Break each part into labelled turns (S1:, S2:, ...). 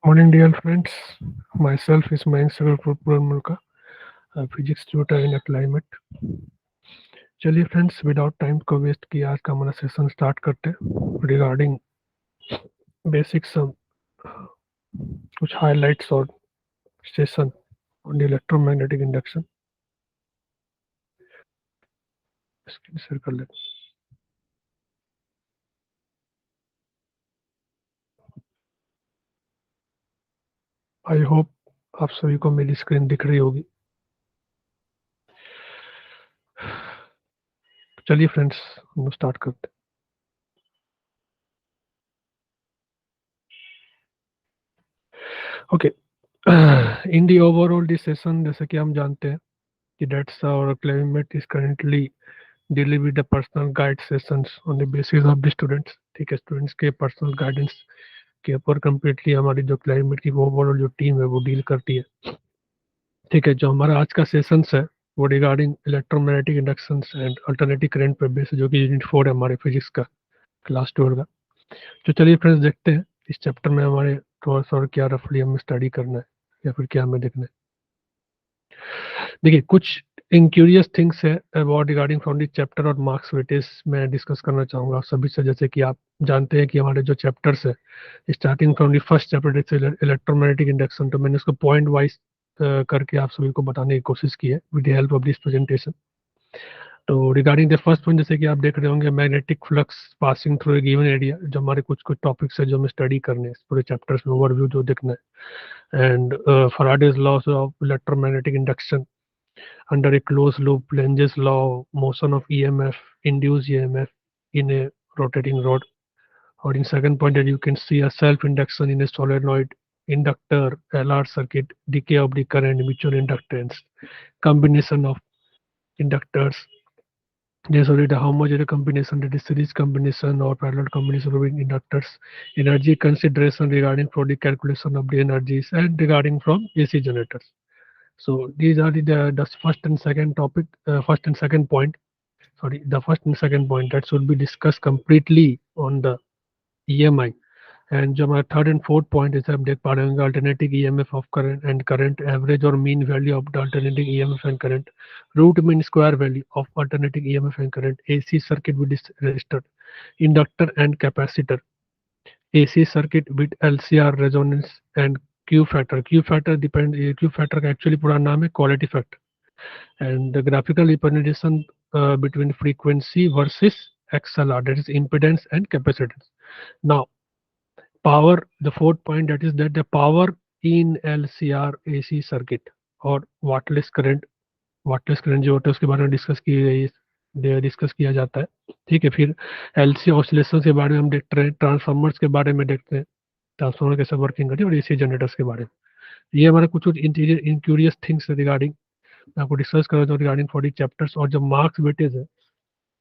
S1: Morning, dear friends. Myself is Mayank Mulka, a physics tutor in a climate. चलिए friends, without time को waste किए आज का हमारा सेशन स्टार्ट करते हैं रिगार्डिंग बेसिक्स कुछ हाइलाइट्स और session on electromagnetic induction. Screen share कर लेते. आई होप आप सभी को मेरी स्क्रीन दिख रही होगी. चलिए फ्रेंड्स, हम स्टार्ट करते हैं. Okay, in the overall this session, जैसे कि हम जानते हैं कि that's our climate is currently deal with the personal guide sessions on the basis of the students. ठीक है, स्टूडेंट्स के पर्सनल गाइडेंस के ऊपर कम्प्लीटली हमारी जो क्लाइमेट की ओवरऑल जो टीम है वो डील करती है. ठीक है, जो हमारा आज का सेशंस है वो regarding electromagnetic inductions and alternative current पे बेस, जो कि यूनिट 4 है हमारे फिजिक्स का, क्लास 12 का. तो चलिए फ्रेंड्स, देखते हैं इस चैप्टर में हमारे थोड़ा सा और क्या रफली हमें स्टडी करना है या फिर क्या हमें देखना है. देखिए, कुछ इंक्यूरियस थिंग्स है about regarding from this chapter और मार्क्स वेटेज मैं डिस्कस करना चाहूँगा आप सभी से. जैसे कि आप जानते हैं कि हमारे जो चैप्टर्स है, starting from the first chapter electromagnetic induction, तो मैंने उसको पॉइंट वाइज करके आप सभी को बताने की कोशिश की है with the help of this presentation. तो रिगार्डिंग द फर्स्ट पॉइंट, जैसे कि आप देख रहे होंगे, magnetic flux passing through a given area, जो हमारे कुछ कुछ टॉपिक्स है जो हमें स्टडी करने हैं पूरे चैप्टर्स में, ओवरव्यू जो देखना है. And Faraday's loss of electromagnetic induction under a closed loop, Lenge's law, motion of EMF, induced EMF in a rotating rod. Or in second point, that you can see a self-induction in a solenoid inductor, LR circuit, decay of the current, mutual inductance, combination of inductors. There's already how much is the combination, that is series combination or parallel combination of inductors, energy consideration regarding for the calculation of the energies and regarding from AC generators. So these are the first and second topic, first and second point. Sorry, the first and second point that should be discussed completely on the EMI. And जो हमारा third and fourth point है, आप देख पा रहे होंगे, alternative EMF of current and current, average और mean value of the alternative EMF and current, root mean square value of alternative EMF and current, AC circuit with resistor, inductor and capacitor, AC circuit with LCR resonance and Q factor. Q factor depend, Q factor का actually पूरा नाम है quality factor. And the graphical representation between frequency versus XLR, that is impedance and capacitance. Now, power, the fourth point, that is that the power in LCR AC circuit और wattless current जो होता है उसके बारे में discuss किया जाता है. ठीक है, फिर एलसी ऑसिलेशन के बारे में हम देखते हैं, ट्रांसफार्मर्स के बारे में देखते हैं, ट्रांसफार्मर कैसे वर्किंग करती है, और एसी जनरेटर्स के बारे में. ये हमारे कुछ कुछ इंक्यूरियस थिंग्स रिगार्डिंग मैं आपको डिस्कस कर रहा हूँ रिगार्डिंग फॉर दी चैप्टर्स. और जो मार्क्स वेटेज है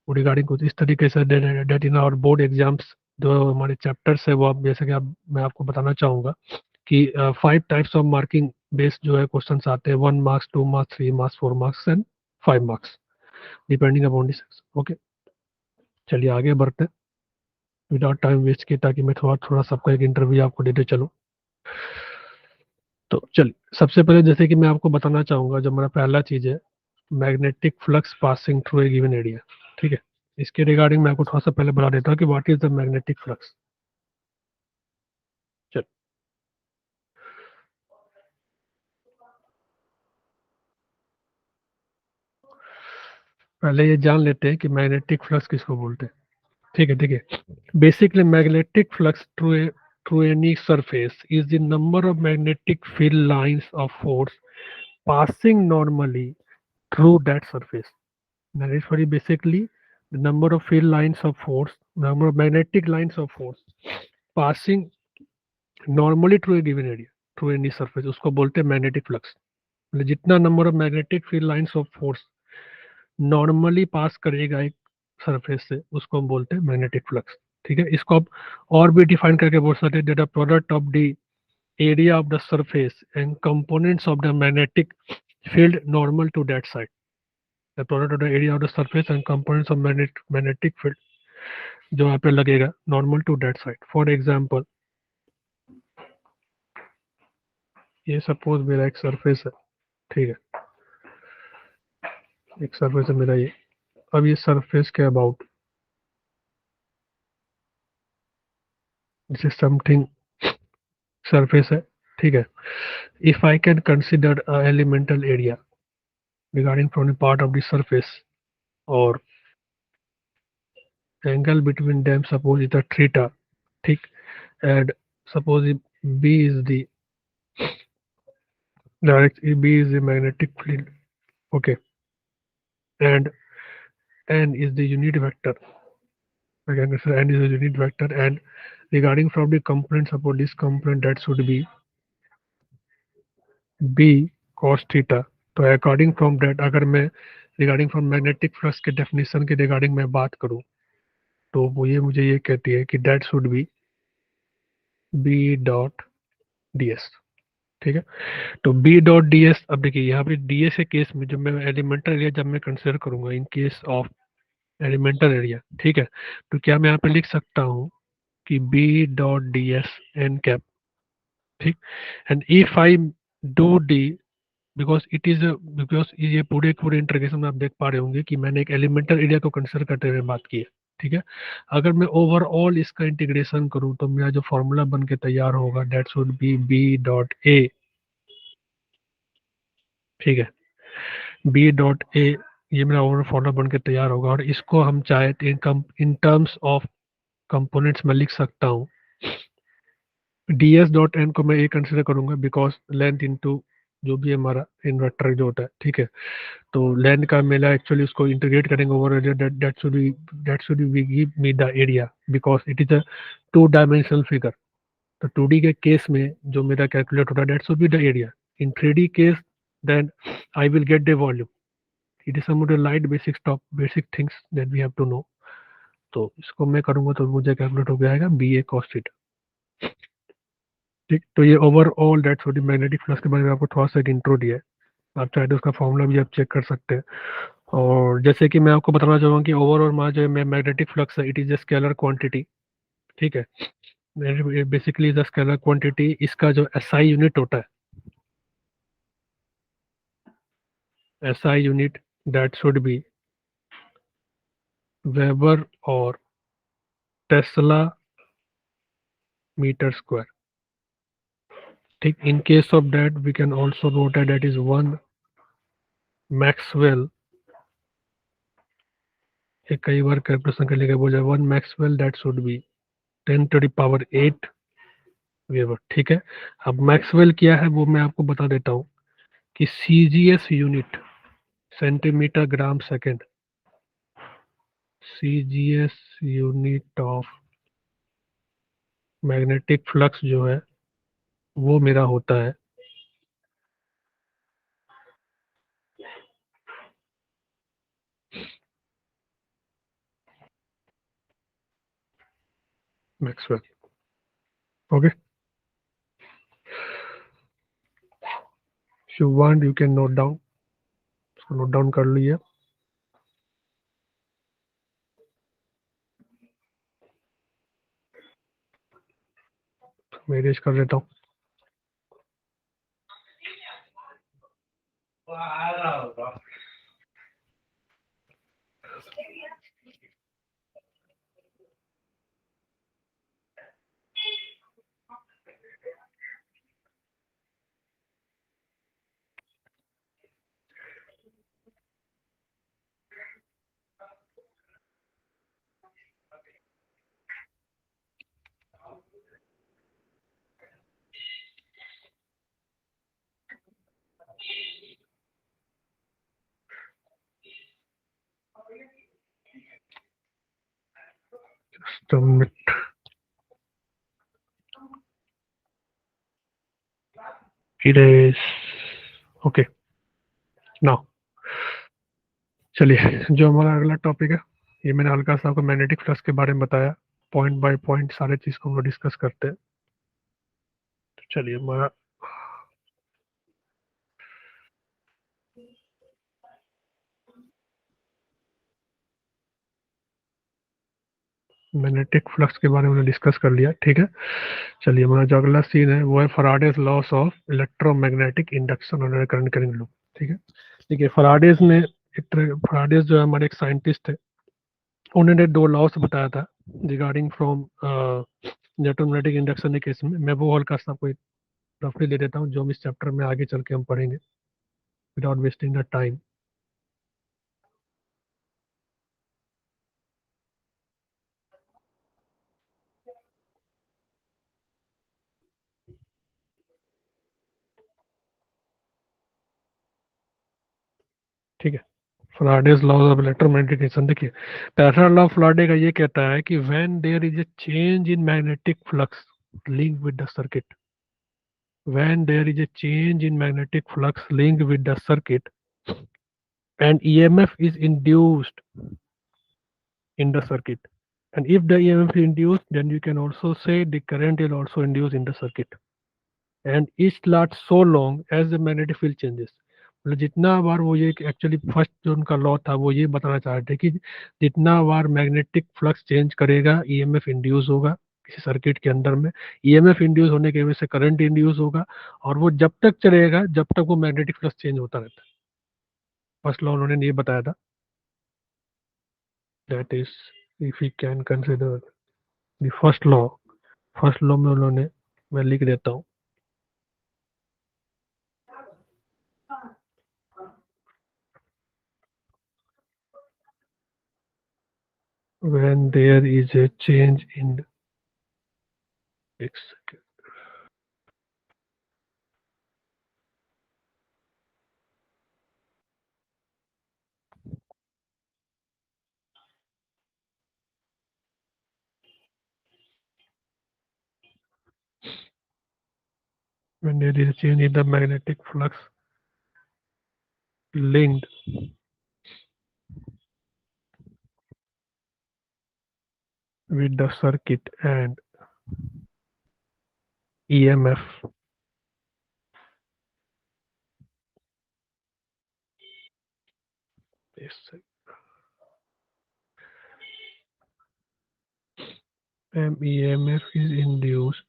S1: वो रिगार्डिंग कुछ इस तरीके से date in our board exams, जो हमारे चैप्टर्स है वो आप जैसे कि आप मैं आपको बताना चाहूँगा कि 5 टाइप्स ऑफ मार्किंग बेस्ड जो है क्वेश्चंस आते हैं, 1 marks, 2 marks, 3 marks, 4 marks and 5 marks, depending upon the section. Okay, चलिए आगे बढ़ते हैं विदाउट टाइम वेस्ट किए, ताकि मैं थोड़ा थोड़ा सबका एक इंटरव्यू आपको देते चलूँ. तो चलिए, सबसे पहले जैसे कि मैं आपको बताना चाहूँगा, जो हमारा पहला चीज़ है, magnetic flux passing through a given area. ठीक है, इसके रिगार्डिंग मैं आपको थोड़ा सा पहले बता देता हूँ कि what is the magnetic flux. चल, पहले ये जान लेते हैं कि मैग्नेटिक फ्लक्स किसको बोलते हैं. ठीक है, देखिए, basically magnetic flux through any surface is the number of magnetic field lines of force passing normally through that surface. That is very basically the number of field lines of force, number of magnetic lines of force passing normally through a given area, through any surface, उसको बोलते हैं magnetic flux. मतलब जितना number of magnetic field lines of force normally pass करेगा एक surface से, उसको हम बोलते हैं मैग्नेटिक फ्लक्स. ठीक है, इसको आप और भी डिफाइन करके बोल सकते हैं, that product of the area of the surface and components of the magnetic field normal to that side. The product of the area of the surface and components of magnetic field जो यहाँ पे लगेगा normal to that side. For example, ये suppose मेरा एक surface है, ठीक है, एक सरफेस है मेरा ये। अब ये सरफेस के अबाउट जैसे समथिंग सरफेस है, ठीक है। If I can consider elemental area regarding from the part of the surface और angle between them suppose is theta, ठीक, and suppose if B is the direct B is the magnetic field, okay, and N is the unit vector. I can consider N is a unit vector, and regarding from the component, suppose this component that should be B cos theta. तो according from that अगर मैं regarding from magnetic flux के definition के regarding मैं बात करूं, तो वो ये मुझे ये कहती है कि that should be B dot D S, ठीक है। तो बी डॉट डी एस, अब देखिए यहाँ पे डी एस के केस में जब मैं एलिमेंटल एरिया जब मैं कंसिडर करूंगा इन केस ऑफ एलिमेंटल एरिया, ठीक है, तो क्या मैं यहाँ पे लिख सकता हूँ कि B dot D S N cap, ठीक। And if I do D, because it is because ये पूरे पूरे इंटीग्रेशन में आप देख पा रहे होंगे कि मैंने एक एलिमेंटल एरिया को कंसिडर करते हुए बात की है, ठीक है। अगर मैं ओवरऑल इसका इंटीग्रेशन करूं तो मेरा जो फॉर्मूला बन के तैयार होगा that should be B dot A, ठीक है। बी डॉट ए ये मेरा ओवर फॉर्मूला बन के तैयार होगा, और इसको हम चाहे तो इन टर्म्स ऑफ कंपोनेंट्स में लिख सकता हूँ। डी एस डॉट एन को मैं ए कंसिडर करूंगा बिकॉज लेंथ इंटू जो भी हमारा इन्वर्टर जो होता है, ठीक है। तो लेंथ का मेरा एक्चुअली उसको इंटीग्रेट करेंगे over area, that should be give me the area because it is a two dimensional figure. तो टू डी के केस में जो मेरा कैलकुलेट होता है that should be the area. In three D case then I will get the volume. It is some light basic things that we have to know. तो इसको मैं करूंगा तो मुझे कैलकुलेट हो जाएगा बी ए कॉस थीटा, ठीक। तो ये ओवरऑल दैट छोटी मैग्नेटिक फ्लक्स के बारे में आपको थोड़ा सा एक इंट्रो दिया है। आप चाहे तो उसका फॉर्मूला भी आप चेक कर सकते हैं। और जैसे कि मैं आपको बताना चाहूँगा कि ओवरऑल मान जो मैग्नेटिक फ्लक्स है it is a scalar quantity, ठीक है। बेसिकली द स्केलर क्वांटिटी, इसका जो एसआई यूनिट होता है, SI unit that should be weber और टेस्ला मीटर स्क्वायर, ठीक। In case of that we can also note that is one maxwell, एक कई बार कैलकुलेशन करने के बोल जाए one maxwell that should be 10 to the power 8 weber, ठीक है। अब मैक्सवेल क्या है वो मैं आपको बता देता हूँ कि CGS unit centimetre gram second, CGS unit of magnetic flux जो है वो मेरा होता है Maxwell, okay. You want you can note down, note down कर लीजिए। मैं इरेज कर देता हूँ। Submit, erase, okay. नाउ चलिए, जो हमारा अगला टॉपिक है, ये मैंने हल्का सा आपको मैग्नेटिक फ्लक्स के बारे में बताया, पॉइंट बाय पॉइंट सारे चीज को हम लोग डिस्कस करते हैं। तो चलिए हमारा मैग्नेटिक फ्लक्स के बारे में डिस्कस कर लिया, ठीक है। चलिए, हमारा जो अगला सीन है वो है फराडेज लॉस ऑफ इलेक्ट्रोमैग्नेटिक इंडक्शन और करंट करिंग लूप, ठीक है। देखिए, फराडेज जो है हमारे एक साइंटिस्ट थे, उन्होंने दो लॉस बताया था रिगार्डिंग फ्रॉम इलेक्ट्रोमैग्नेटिक इंडक्शन के केस में। मैं वो हल्का सा कोई रफली ले देता हूँ जो हम इस चैप्टर में आगे चल के हम पढ़ेंगे विदाउट वेस्टिंग द टाइम। ठीक है, फराडेज लॉ ऑफ इलेक्ट्रोमैग्नेटिक, देखिए पहला लॉ फराडे का ये कहता है कि when there is a change in magnetic flux link with the circuit, when there is a change in magnetic flux linked with the circuit and EMF is induced in the circuit, and if the EMF is induced, then you can also say the current is also induced in the circuit, and it lasts so long as the magnetic field changes। मतलब जितना बार वो ये actually first जो उनका law था वो ये बताना चाह रहे थे कि जितना बार मैग्नेटिक फ्लक्स चेंज करेगा ईएमएफ इंड्यूस होगा किसी सर्किट के अंदर में। ईएमएफ इंड्यूस होने की वजह से करंट इंड्यूस होगा, और वो जब तक चलेगा जब तक वो मैग्नेटिक फ्लक्स चेंज होता रहता है। फर्स्ट लॉ उन्होंने ये बताया था, that is if you can consider the first law में उन्होंने, मैं लिख देता हूँ, when there is a change in x, when there is a change in the magnetic flux linked with the circuit and EMF is EMF is induced,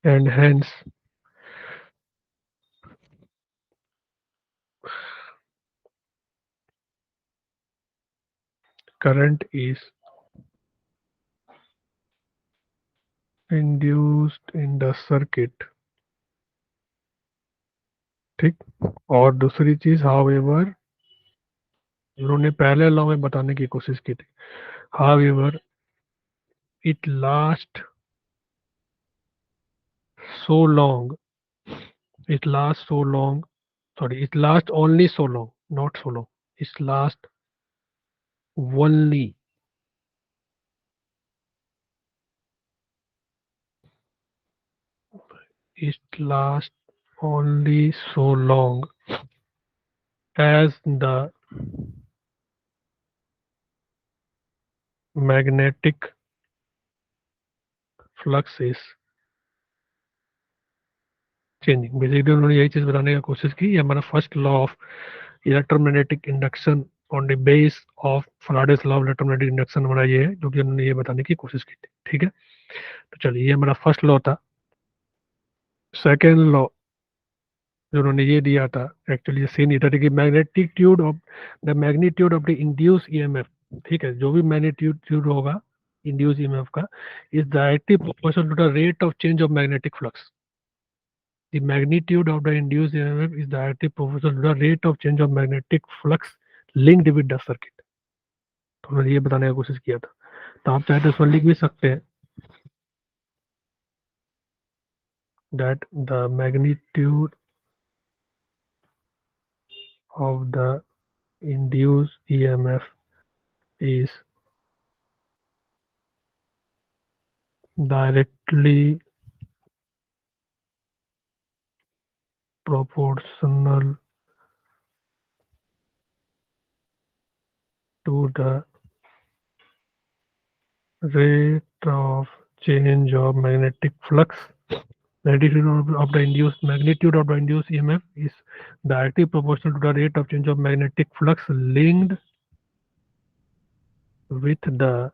S1: and hence current is induced in the circuit। ठीक। और दूसरी चीज, however, उन्होंने पहले law में बताने की कोशिश की थी, however it lasts so long, it lasts so long, sorry, it lasts only so long, not so long, it lasts only, it lasts only so long as the magnetic flux is changing। Basically उन्होंने यही चीज बताने की कोशिश की, ये हमारा first law of electromagnetic induction on the base of Faraday's law of electromagnetic induction हमारा ये है, जो कि उन्होंने ये बताने की कोशिश की थी, ठीक है। तो चलिए, ये हमारा फर्स्ट लॉ था। सेकेंड लॉ जो उन्होंने ये दिया था, एक्चुअली ये सीन ये था कि magnitude of the induce EMF, ठीक है, जो भी मैग्नीट्यूड होगा इंड्यूस ईएमएफ का, is directly proportional to the rate of change of magnetic flux. The magnitude of the induced EMF is directly proportional to the rate of change of magnetic flux linked with the circuit। तो उन्होंने ये बताने की कोशिश किया था। तो आप चाहे तो इसमें लिख भी सकते हैं that the magnitude of the induced EMF is directly proportional to the rate of change of magnetic flux। Magnitude of the induced EMF is directly proportional to the rate of change of magnetic flux linked with the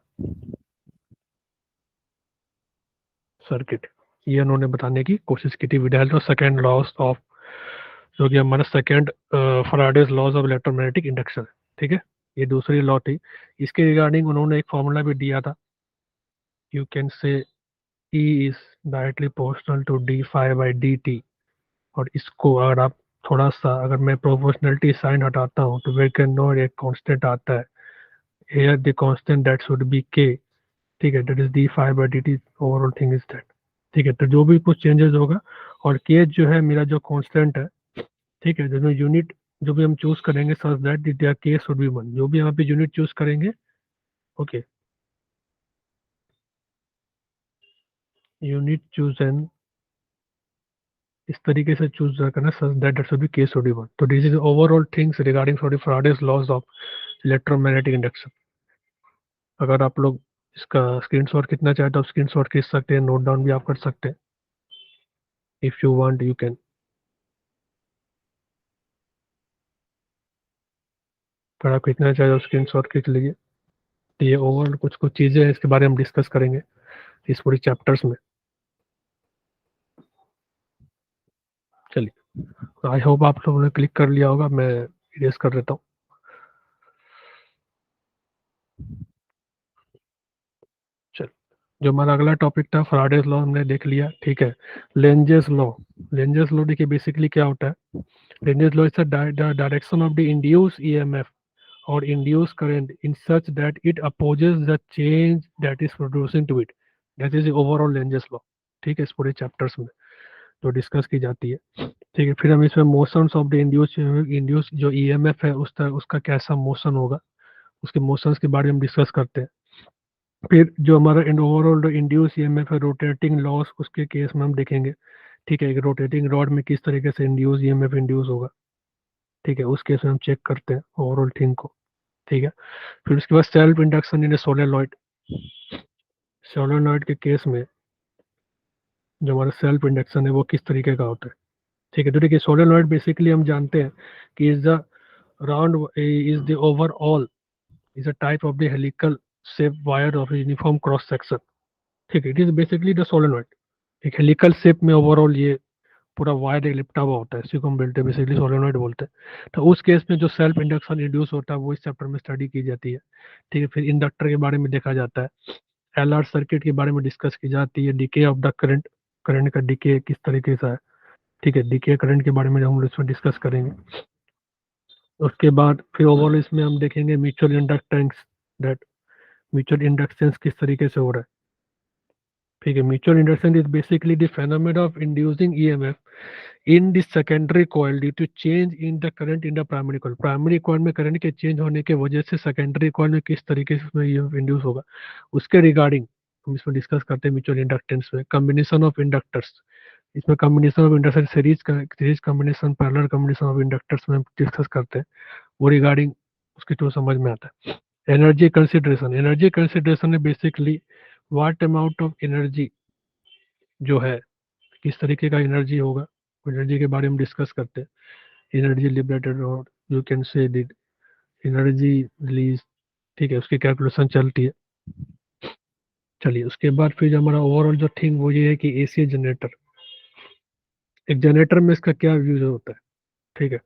S1: circuit, ये उन्होंने बताने की कोशिश की थी। With help of second laws of, जो कि हमारा second Faraday's laws of electromagnetic induction, ठीक है, ये दूसरी लॉ थी। इसके रिगार्डिंग उन्होंने एक फॉर्मूला भी दिया था, you can say E is directly proportional to D phi by D T. और इसको अगर आप थोड़ा सा, अगर मैं प्रोपोर्शनलिटी साइन हटाता हूँ तो वे कैन नो एक कांस्टेंट आता है, here the constant that should be k, ठीक है, that is d phi by dt, overall thing is that, ठीक है। तो जो भी कुछ चेंजेस होगा, और k जो है मेरा जो कांस्टेंट है, ठीक है, जो यूनिट जो भी हम चूज करेंगे such that there k should be 1, जो भी यहाँ पे यूनिट चूज करेंगे, ओके, यूनिट चूज एंड इस तरीके से चूज करना such that that should be k should be 1। तो this is overall things regarding for the Faraday's laws of electromagnetic induction. अगर आप लोग इसका स्क्रीनशॉट खींचना चाहे तो आप स्क्रीनशॉट खींच सकते हैं, नोट डाउन भी आप कर सकते हैं, if you want you can. अगर आप खींचना चाहे तो स्क्रीनशॉट खींच लीजिए। तो ये ओवरऑल कुछ कुछ चीज़ें हैं, इसके बारे में हम डिस्कस करेंगे इस पूरी चैप्टर्स में। चलिए, आई होप आप लोगों ने क्लिक कर लिया होगा, मैं इरेज कर देता हूँ। चल, जो हमारा अगला टॉपिक था फैराडेज लॉ हमने देख लिया, ठीक है। लेंजेस लॉ, लेंजेस लॉ देखिए बेसिकली क्या होता है। Lenz's law is the direction of the induce EMF or induce current in such that it opposes the change that is producing to it, that is the overall Lenges law, ठीक है, इस पूरे chapters में जो discuss की जाती है, ठीक है। फिर हम इसमें मोशंस ऑफ द इंड्यूस जो ईएमएफ है उसका कैसा मोशन होगा, उसके मोशंस के बारे में डिस्कस करते हैं। फिर जो हमारा ओवरऑल इंड्यूस ईएमएफ है, रोटेटिंग लॉस, उसके केस में हम देखेंगे, ठीक है, एक रोटेटिंग रॉड में किस तरीके से इंड्यूस ईएमएफ इंड्यूस होगा, ठीक है, उस केस में हम चेक करते हैं ओवरऑल थिंग को, ठीक है। फिर उसके बाद सेल्फ इंडक्शन इन ए सोलेनॉइड, सोलेनॉइड के केस में जो हमारा सेल्फ इंडक्शन है वो किस तरीके का होता है, ठीक है। तो देखिए सोलेनॉइड बेसिकली हम जानते हैं कि is the round is the overall is a type of the helical shape wire of uniform cross section, ठीक है, it is basically the solenoid. एक हेलिकल शेप में ओवरऑल ये पूरा वायर एक लिपटा हुआ होता है, इसी को हम बोलते हैं बेसिकली सोलेनॉइड बोलते हैं। तो उस केस में जो सेल्फ इंडक्शन इंड्यूस होता है वो इस चैप्टर में स्टडी की जाती है, ठीक है। फिर इंडक्टर के बारे में देखा जाता है, एलआर सर्किट के बारे में डिस्कस की जाती है, DK of the current, current का डीके किस तरीके से है, ठीक है, डीके करंट के बारे में हम इसमें डिस्कस करेंगे। उसके बाद फिर ओवरऑल इसमें हम देखेंगे mutual inductance, that mutual inductance किस तरीके से हो रहा है, ठीक है। Mutual induction is basically the phenomena of inducing EMF in the secondary coil due to change in the current in the primary coil. Primary coil में करंट के चेंज होने के वजह से सेकेंडरी कॉइल में किस तरीके से उसमें इंड्यूस होगा, उसके रिगार्डिंग हम इसमें डिस्कस करते हैं। म्यूचुअल इंडक्टेंस में कॉम्बिनेशन ऑफ इंडक्टर्स, इसमें combination of inductor series combination parallel combination of inductors में डिस्कस करते हैं, वो रिगार्डिंग उसके थ्रू समझ में आता है। एनर्जी कंसिडरेशन, एनर्जी कंसिडरेशन में basically watt amount of energy जो है, किस तरीके का एनर्जी होगा, एनर्जी के बारे में डिस्कस करते हैं। एनर्जी लिबरेटेड और यू कैन से एनर्जी रिलीज, ठीक है, उसकी कैलकुलेशन चलती है। चलिए, उसके बाद फिर हमारा ओवरऑल जो थिंग वो ये है कि एसी जनरेटर, एक जनरेटर में इसका क्या यूज होता है, ठीक है।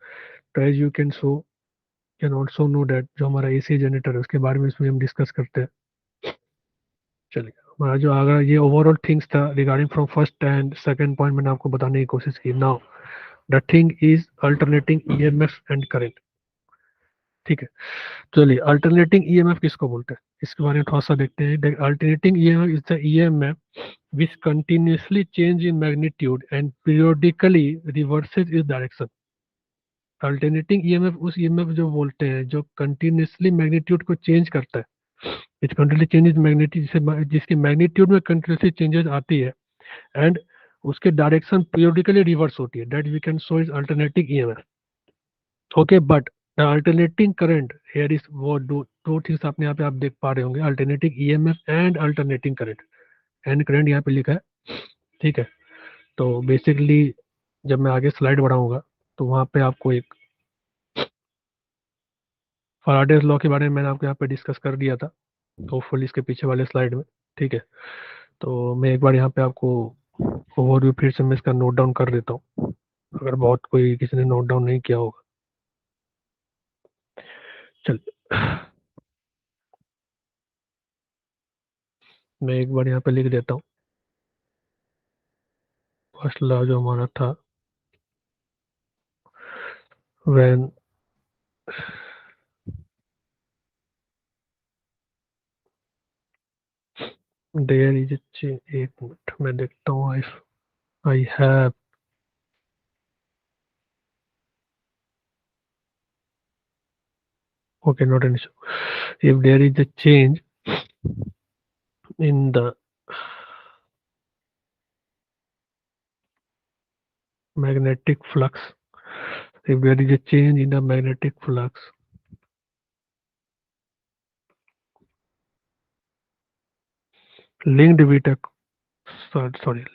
S1: तो as you can also know that जो हमारा एसी जनरेटर है उसके बारे में इसमें हम डिस्कस करते हैं। चलिए, हमारा जो आगे ये ओवरऑल थिंग्स था regarding from first and second point मैंने आपको बताने की कोशिश की। Now the thing is alternating EMF and current, ठीक है। चलिए, अल्टरनेटिंग ईएमएफ किसको बोलते हैं, इसके बारे में थोड़ा सा देखते हैं। Alternating EMF is the EMF which continuously change in magnitude and periodically reverses its direction। Alternating EMF उस ईएमएफ जो बोलते हैं जो कंटिन्यूसली मैग्नीट्यूड को चेंज करता है, इट कंटिन्यूसली चेंजेस मैग्नीट्यूड, जिसकी मैग्नीट्यूड में कंटिन्यूसली चेंजेस आती है एंड उसके डायरेक्शन पीरियोडिकली रिवर्स होती है, that we can show is alternating EMF, okay. But the alternating current here is वो दो थिंग्स आपने यहाँ पे आप देख पा रहे होंगे, alternating EMF and alternating current, and current यहाँ पे लिखा है, ठीक है। तो बेसिकली जब मैं आगे स्लाइड बढ़ाऊंगा तो वहाँ पे आपको एक फैराडेज लॉ के बारे में मैंने आपको यहाँ पे डिस्कस कर दिया था, होपफुली इसके पीछे वाले स्लाइड में। ठीक है, तो मैं एक बार यहाँ पे आपको ओवरव्यू फिर से मैं इसका नोट डाउन कर देता हूँ, अगर बहुत कोई किसी ने नोट डाउन नहीं किया होगा। चल, मैं एक बार यहाँ पे लिख देता हूँ। फर्स्ट लॉ जो हमारा था, when there is a change, एक मिनट मैं देखता हूँ। I have, okay, not an issue. If there is a change in the magnetic flux, if there is a change in the magnetic flux, linked with a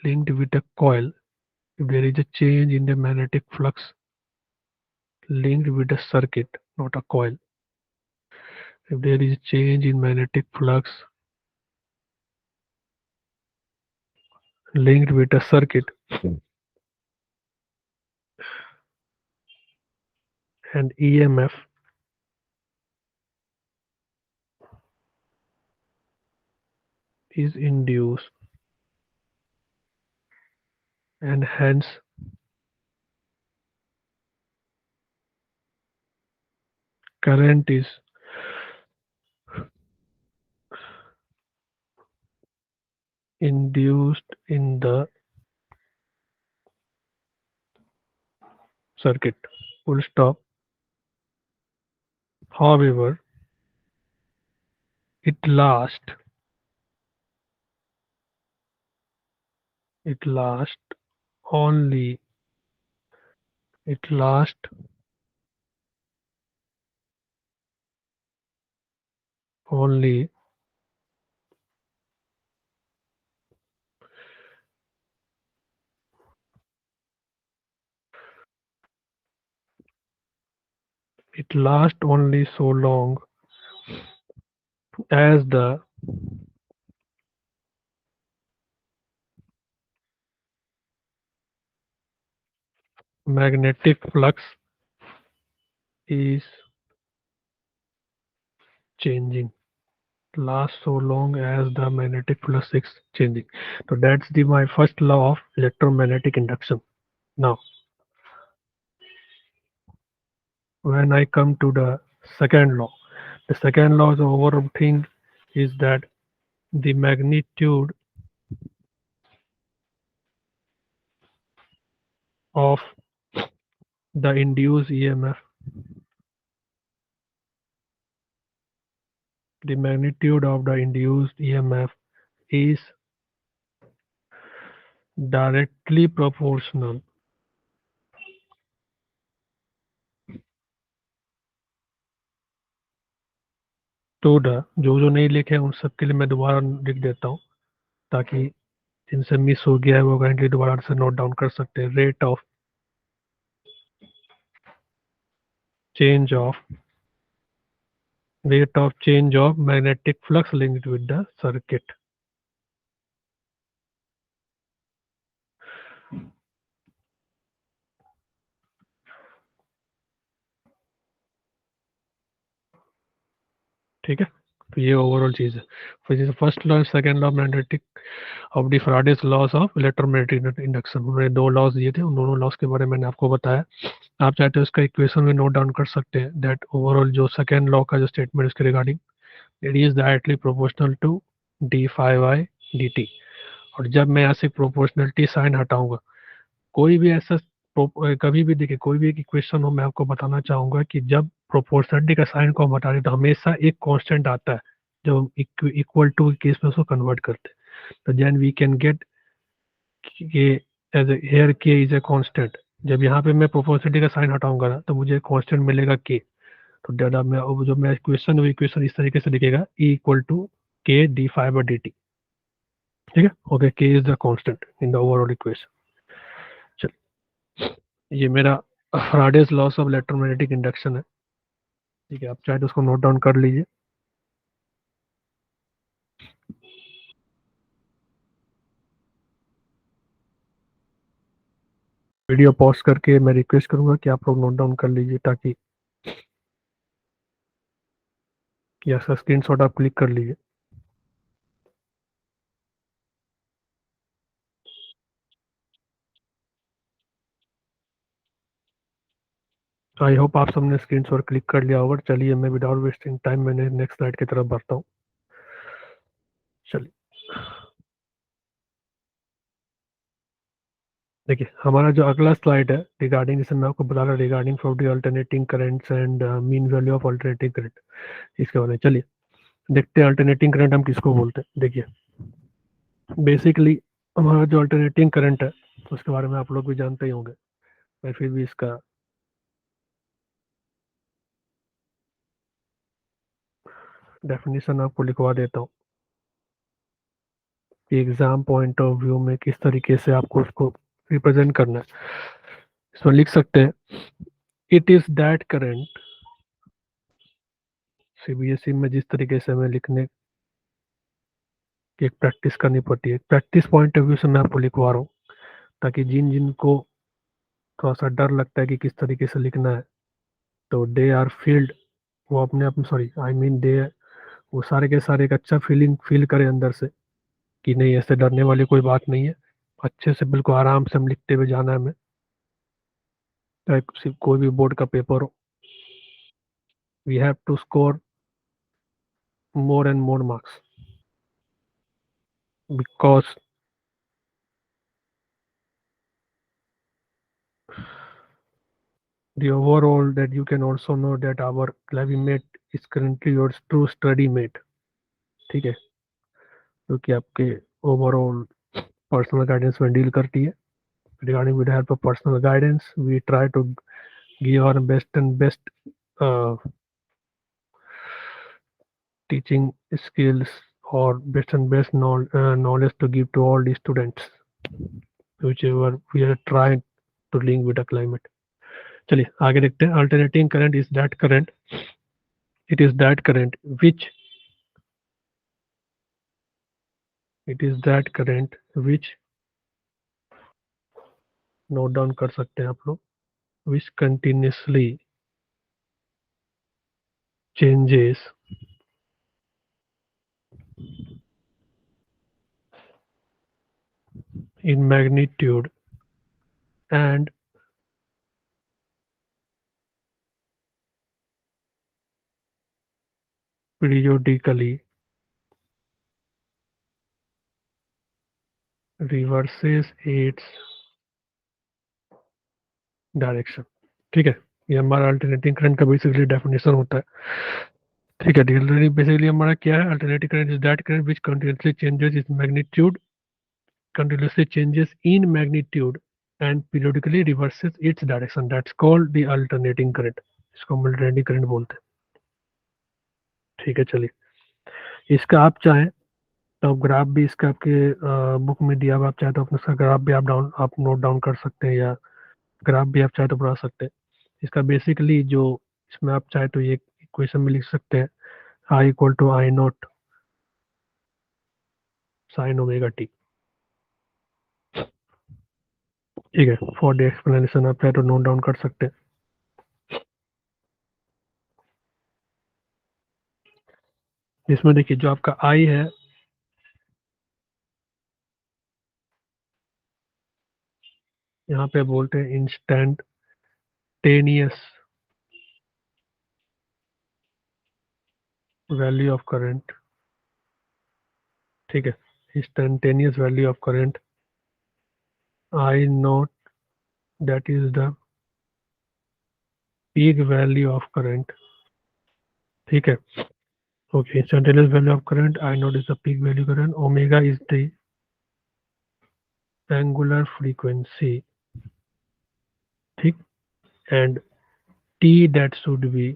S1: linked with a coil, if there is a change in the magnetic flux linked with a circuit, not a coil, if there is a change in magnetic flux linked with a circuit and EMF is induced, and hence current is induced in the circuit, full stop. However, it lasts it lasts only it lasts only it lasts only so long as the magnetic flux is changing. Lasts so long as the magnetic flux is changing. So that's the my first law of electromagnetic induction. Now, when I come to the second law, the overall thing is that the magnitude of the induced EMF, the magnitude of the induced EMF is directly proportional to the, जो नहीं लिखे उन सब के लिए मैं दोबारा लिख देता हूँ, ताकि जिनसे मिस हो गया है वो काइंडली दोबारा से नोट डाउन कर सकते हैं। change of rate of change of magnetic flux linked with the circuit. ठीक है, तो ये ओवरऑल चीज है। फिर first law, second law magnetic of the Faraday's laws of electromagnetic induction, उन्होंने दो लॉज दिए थे, उन दोनों लॉज के बारे में मैंने आपको बताया। आप चाहते हो इसका इक्वेशन में नोट डाउन कर सकते हैं, दैट ओवरऑल जो सेकंड लॉ का जो स्टेटमेंट इसके regarding, it is directly proportional to D phi by D T. और जब मैं यहाँ से प्रोपोर्शनलिटी साइन हटाऊंगा, कोई भी ऐसा कभी भी देखिए, कोई भी एक इक्वेशन हो, मैं आपको बताना चाहूंगा कि जब प्रोपोर्शनलिटी का साइन को हम हटा दें तो हमेशा एक कांस्टेंट आता है, जब हम इक्वल टू केस में उसको कन्वर्ट करते हैं। तो देन वी कैन गेट के एज हेयर के इज ए कांस्टेंट। जब यहाँ पे मैं प्रोपोर्शनलिटी का साइन हटाऊंगा ना, तो मुझे कांस्टेंट मिलेगा के। तो दादा मैं अब जो मैं इक्वेशन, वो इक्वेशन इस तरीके से लिखेगा, ई इक्वल टू के D phi by D T. ठीक है, ओके, के is the constant in the overall equation. ये मेरा Faraday's loss of electromagnetic induction है। ठीक है, आप चाहे तो उसको नोट डाउन कर लीजिए। वीडियो पॉज करके मैं रिक्वेस्ट करूंगा कि आप लोग नोट डाउन कर लीजिए, ताकि या स्क्रीनशॉट आप क्लिक कर लीजिए। आई होप आप सबने स्क्रीनशॉट क्लिक कर लिया होगा। चलिए मैं विदाउट वेस्टिंग टाइम मैंने नेक्स्ट स्लाइड की तरफ बढ़ता हूँ। चलिए देखिए, हमारा जो अगला स्लाइड है रिगार्डिंग, जैसे मैं आपको बता रहा regarding from the alternating currents and mean value of alternating current, इसके बारे में चलिए देखते हैं अल्टरनेटिंग करंट हम किसको बोलते हैं। देखिए बेसिकली हमारा जो अल्टरनेटिंग करंट है उसके बारे में आप लोग भी जानते ही होंगे, मैं फिर भी इसका डेफिनेशन आपको लिखवा देता हूँ कि एग्जाम पॉइंट ऑफ व्यू में किस तरीके से आपको उसको रिप्रेजेंट करना है। इसमें लिख सकते हैं it is that current, CBSE में जिस तरीके से हमें लिखने की एक प्रैक्टिस करनी पड़ती है, प्रैक्टिस पॉइंट ऑफ व्यू से मैं आपको लिखवा रहा हूँ, ताकि जिन जिन को थोड़ा सा डर लगता है कि किस तरीके से लिखना है, तो दे आर फील्ड, वो अपने आप, सॉरी आई मीन दे, वो सारे के सारे एक अच्छा फीलिंग फील करें अंदर से कि नहीं ऐसे डरने वाली कोई बात नहीं है, अच्छे से बिल्कुल आराम से हम लिखते हुए जाना है हमें, चाहे सिर्फ कोई भी बोर्ड का पेपर हो। We have to score more and more marks because the overall that you can also know that our clavimate is currently your true study mate, ठीक है, क्योंकि आपके ओवरऑल पर्सनल गाइडेंस में डील करती है। Regarding with help of personal guidance we try to give our best and best teaching skills or best and best knowledge to give to all the students whichever we are trying to link with the climate। चलिए आगे देखते हैं। Alternating current is that current, it is that current which, it is that current which, note down कर सकते हैं आप लोग, which continuously changes in magnitude and periodically reverses its direction. ठीक है, ये हमारा अल्टरनेटिंग करंट का बेसिकली डेफिनेशन होता है। ठीक है, बेसिकली हमारा क्या है, alternating current is that current which continuously changes in magnitude and periodically reverses its direction, that's called the alternating current, इसको हम अल्टरनेटिंग करंट बोलते हैं। ठीक है, चलिए इसका आप चाहें तो आप ग्राफ भी इसका आपके बुक में दिया हुआ, आप चाहे तो अपने इसका ग्राफ भी आप नोट डाउन कर सकते हैं, या ग्राफ भी आप चाहे तो बना सकते हैं। इसका बेसिकली जो, इसमें आप चाहे तो ये इक्वेशन में लिख सकते हैं, I equal to I not sine omega T. ठीक है, फॉर द एक्सप्लेनेशन आप चाहे तो नोट डाउन कर सकते हैं। इसमें देखिए जो आपका आई है, यहाँ पे बोलते हैं इंस्टेंटेनियस वैल्यू ऑफ करंट। ठीक है, instantaneous value of current I not, that is the peak value of current. ठीक है, okay, instantaneous value of current I naught is the peak value current, omega is the angular frequency, ठीक, and t that should be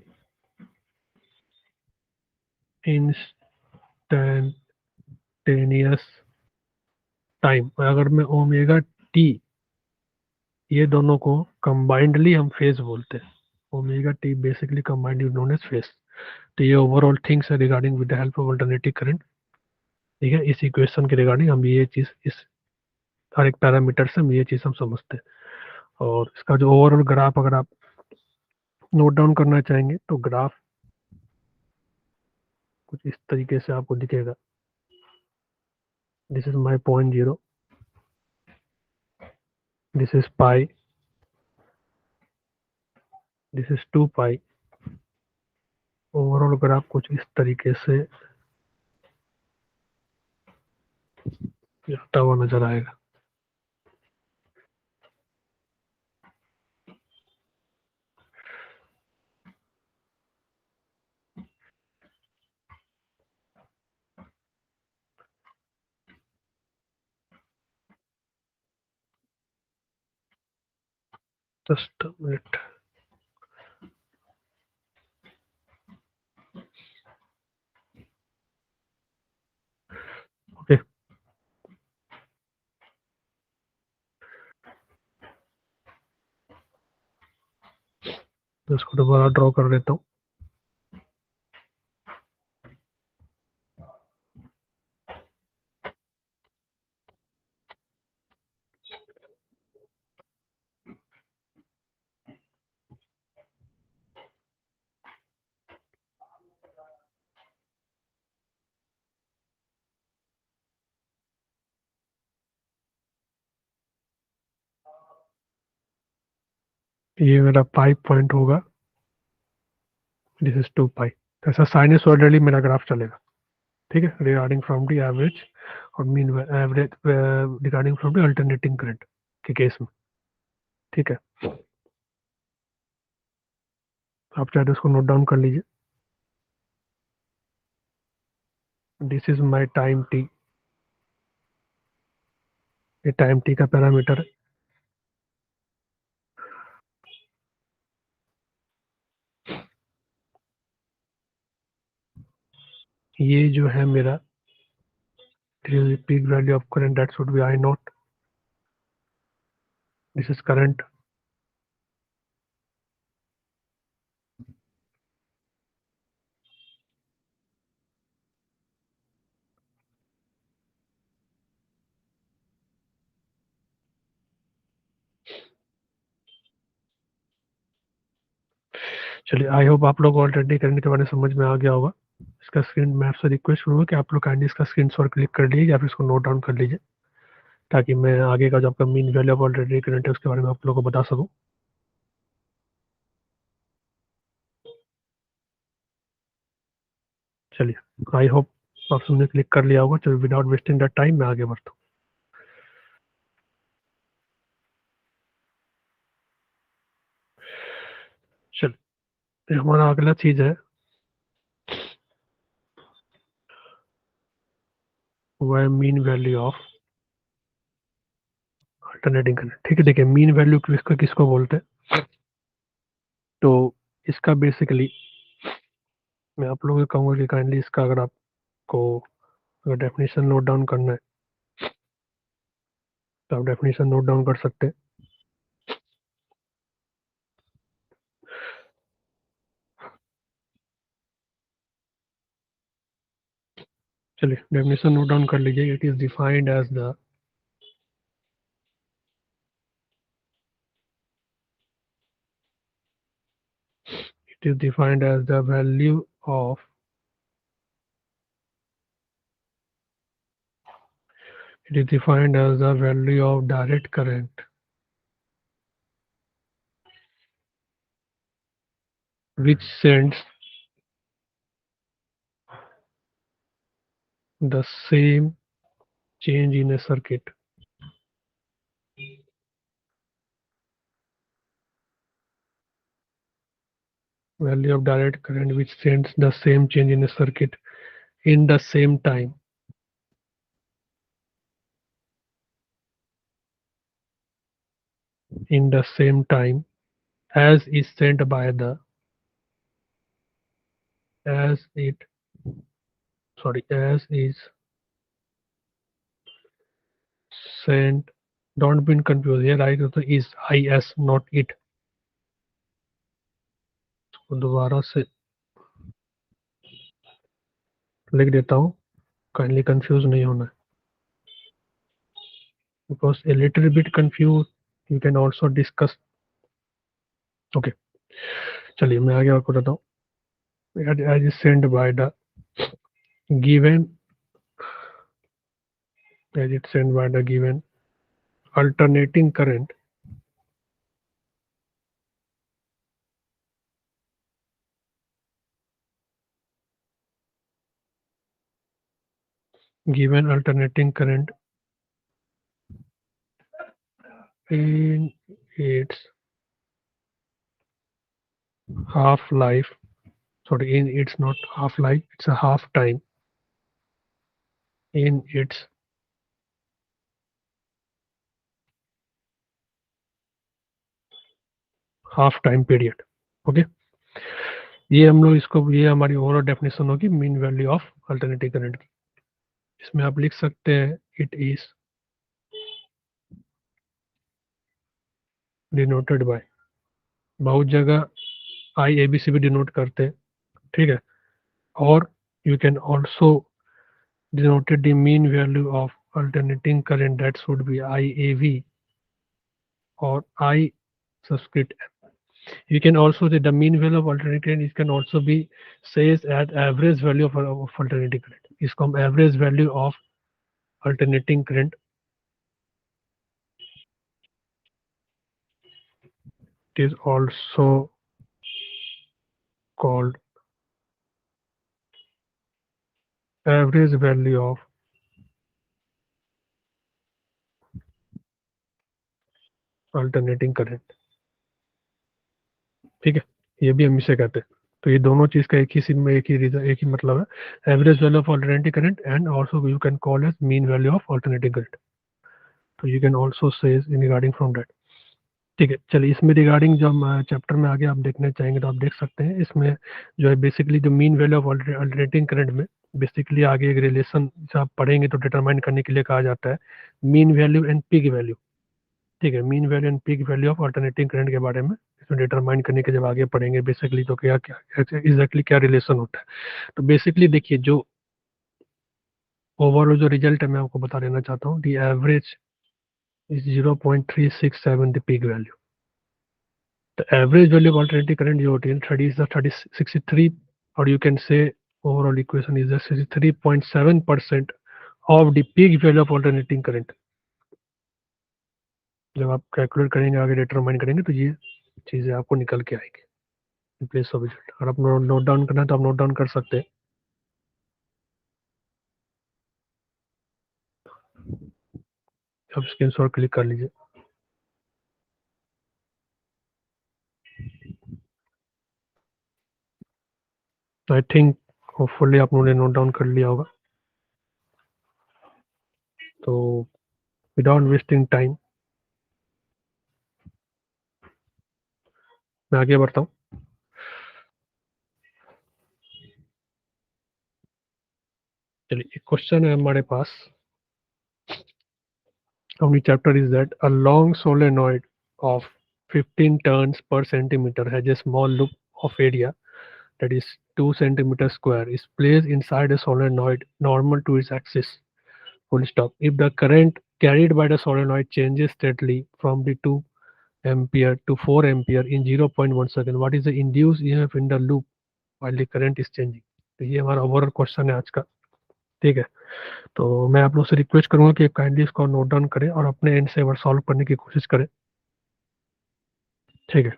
S1: instantaneous time। अगर मैं omega T, ये दोनों को combinedly हम phase बोलते हैं, omega T basically combined is known as phase. तो ये ओवरऑल थिंग्स है regarding with the help of alternative current. ठीक है, इस इक्वेशन के रिगार्डिंग हम ये चीज, इस हर एक पैरामीटर से हम ये चीज हम समझते हैं। और इसका जो ओवरऑल ग्राफ अगर आप नोट डाउन करना चाहेंगे तो ग्राफ कुछ इस तरीके से आपको दिखेगा. This is my point zero, this is pi, this is 2 pi. Overall graph कुछ इस तरीके से जाता हुआ नजर आएगा. Just minute. ओके, तो इसको दोबारा ड्रॉ कर देता हूँ. ये मेरा पाई पॉइंट होगा. दिस इज 2 पाई. तो ऐसा साइनसॉइडली मेरा ग्राफ चलेगा. ठीक है, रिगार्डिंग फ्रॉम द एवरेज और mean average regarding from the alternating current के केस में. ठीक है, आप चाहे तो इसको नोट डाउन कर लीजिए. This is my time T. ये टाइम टी का पैरामीटर है. ये जो है मेरा peak value of current, that should be I naught. This is current. चलिए, आई होप आप लोग ऑलरेडी करंट के बारे में समझ में आ गया होगा. इसका स्क्रीन, मैं आपसे रिक्वेस्ट करूँगा कि आप लोग काइंडली इसका स्क्रीन शॉट क्लिक कर लीजिए या फिर इसको नोट डाउन कर लीजिए, ताकि मैं आगे का जो आपका mean value of already current है उसके बारे में आप लोगों को बता सकूँ. चलिए, आई होप आप सबने क्लिक कर लिया होगा. चलिए, विदाउट वेस्टिंग द टाइम मैं आगे बढ़ता हूँ. चलिए, हमारा अगला चीज है वो है mean value of alternating current. ठीक है, देखिए मीन वैल्यू किसको किसको बोलते हैं. तो इसका बेसिकली मैं आप लोगों को कहूँगा कि काइंडली इसका अगर आपको अगर डेफिनेशन नोट डाउन करना है तो आप डेफिनेशन नोट डाउन कर सकते हैं. चलिए, डेफिनेशन नोट डाउन कर लीजिए. It is defined as the it is defined as the value of it is defined as the value of direct current which sends the same change in a circuit. Value of direct current which sends the same change in a circuit in the same time. In the same time as is sent by the as it as is sent. Don't be confused here. I is is not it. तो दोबारा से लिख देता हूँ, kindly confuse नहीं होना है, because a little bit confuse You can also discuss. Okay, चलिए मैं आगे आपको बताता हूँ. As is sent by the given, as it's sent by the given alternating current, given alternating current in its half life, sorry, in its not half life, it's a half time, in its half time period. Okay, ये हम लोग इसको, ये हमारी overall definition होगी mean value of alternative current की. इसमें आप लिख सकते हैं इट इज डिनोटेड बाय, बहुत जगह आई ए बी सी भी डिनोट करते हैं, ठीक है. और you can also denoted the mean value of alternating current, that should be I A V or I subscript M. You can also say the mean value of alternating current, it can also be says at average value of alternating current. इसको हम average value of alternating current, it is also called average value of alternating current. ठीक है, ये भी हम इसे कहते हैं. तो ये दोनों चीज का एक ही सीन में एक ही रीजन, एक ही मतलब है, average value of alternating current and also you can call as mean value of alternating current. तो you can also say in regarding from that. ठीक है, चलिए इसमें रिगार्डिंग जो हम चैप्टर में आगे आप देखने चाहेंगे तो आप देख सकते हैं. इसमें जो है बेसिकली जो mean value of alternating current में बेसिकली आगे एक रिलेशन जब आप पढ़ेंगे तो डिटरमाइन करने के लिए कहा जाता है mean value and peak value. ठीक है, mean value and peak value of alternating current के बारे में इसमें डिटरमाइन करने के जब आगे पढ़ेंगे बेसिकली तो क्या क्या एग्जैक्टली क्या रिलेशन होता है. तो बेसिकली देखिए जो ओवरऑल जो रिजल्ट है मैं आपको बता देना चाहता हूँ. The average is 0.367 the peak value. The average value of alternating current जो होती है 30 is the 30 63, or you can say overall equation is the 63.7% of the peak value of alternating current. जब आप कैलकुलेट करेंगे आगे डिटरमाइन करेंगे तो ये चीज़ें आपको निकल के आएगी इन प्लेस ऑफ रिजल्ट. अगर आप नोट डाउन करना है तो आप नोट डाउन कर सकते हैं. आप स्क्रीनशॉट क्लिक कर लीजिए. आई थिंक होपफुली आप लोगों ने नोट डाउन कर लिया होगा. तो विदाउट वेस्टिंग टाइम मैं आगे बढ़ता हूँ. चलिए एक क्वेश्चन है हमारे पास. How many chapter is that? A long solenoid of 15 turns per centimeter has a small loop of area that is 2 centimeters square is placed inside a solenoid normal to its axis. Full stop. If the current carried by the solenoid changes steadily from the 2 ampere to 4 ampere in 0.1 second, what is the induced EMF in the loop while the current is changing? तो ये हमारा overall question है आज का. ठीक है, तो मैं आप लोग से रिक्वेस्ट करूंगा कि काइंडली इसको नोट डाउन करें और अपने एंड से सॉल्व करने की कोशिश करें. ठीक है,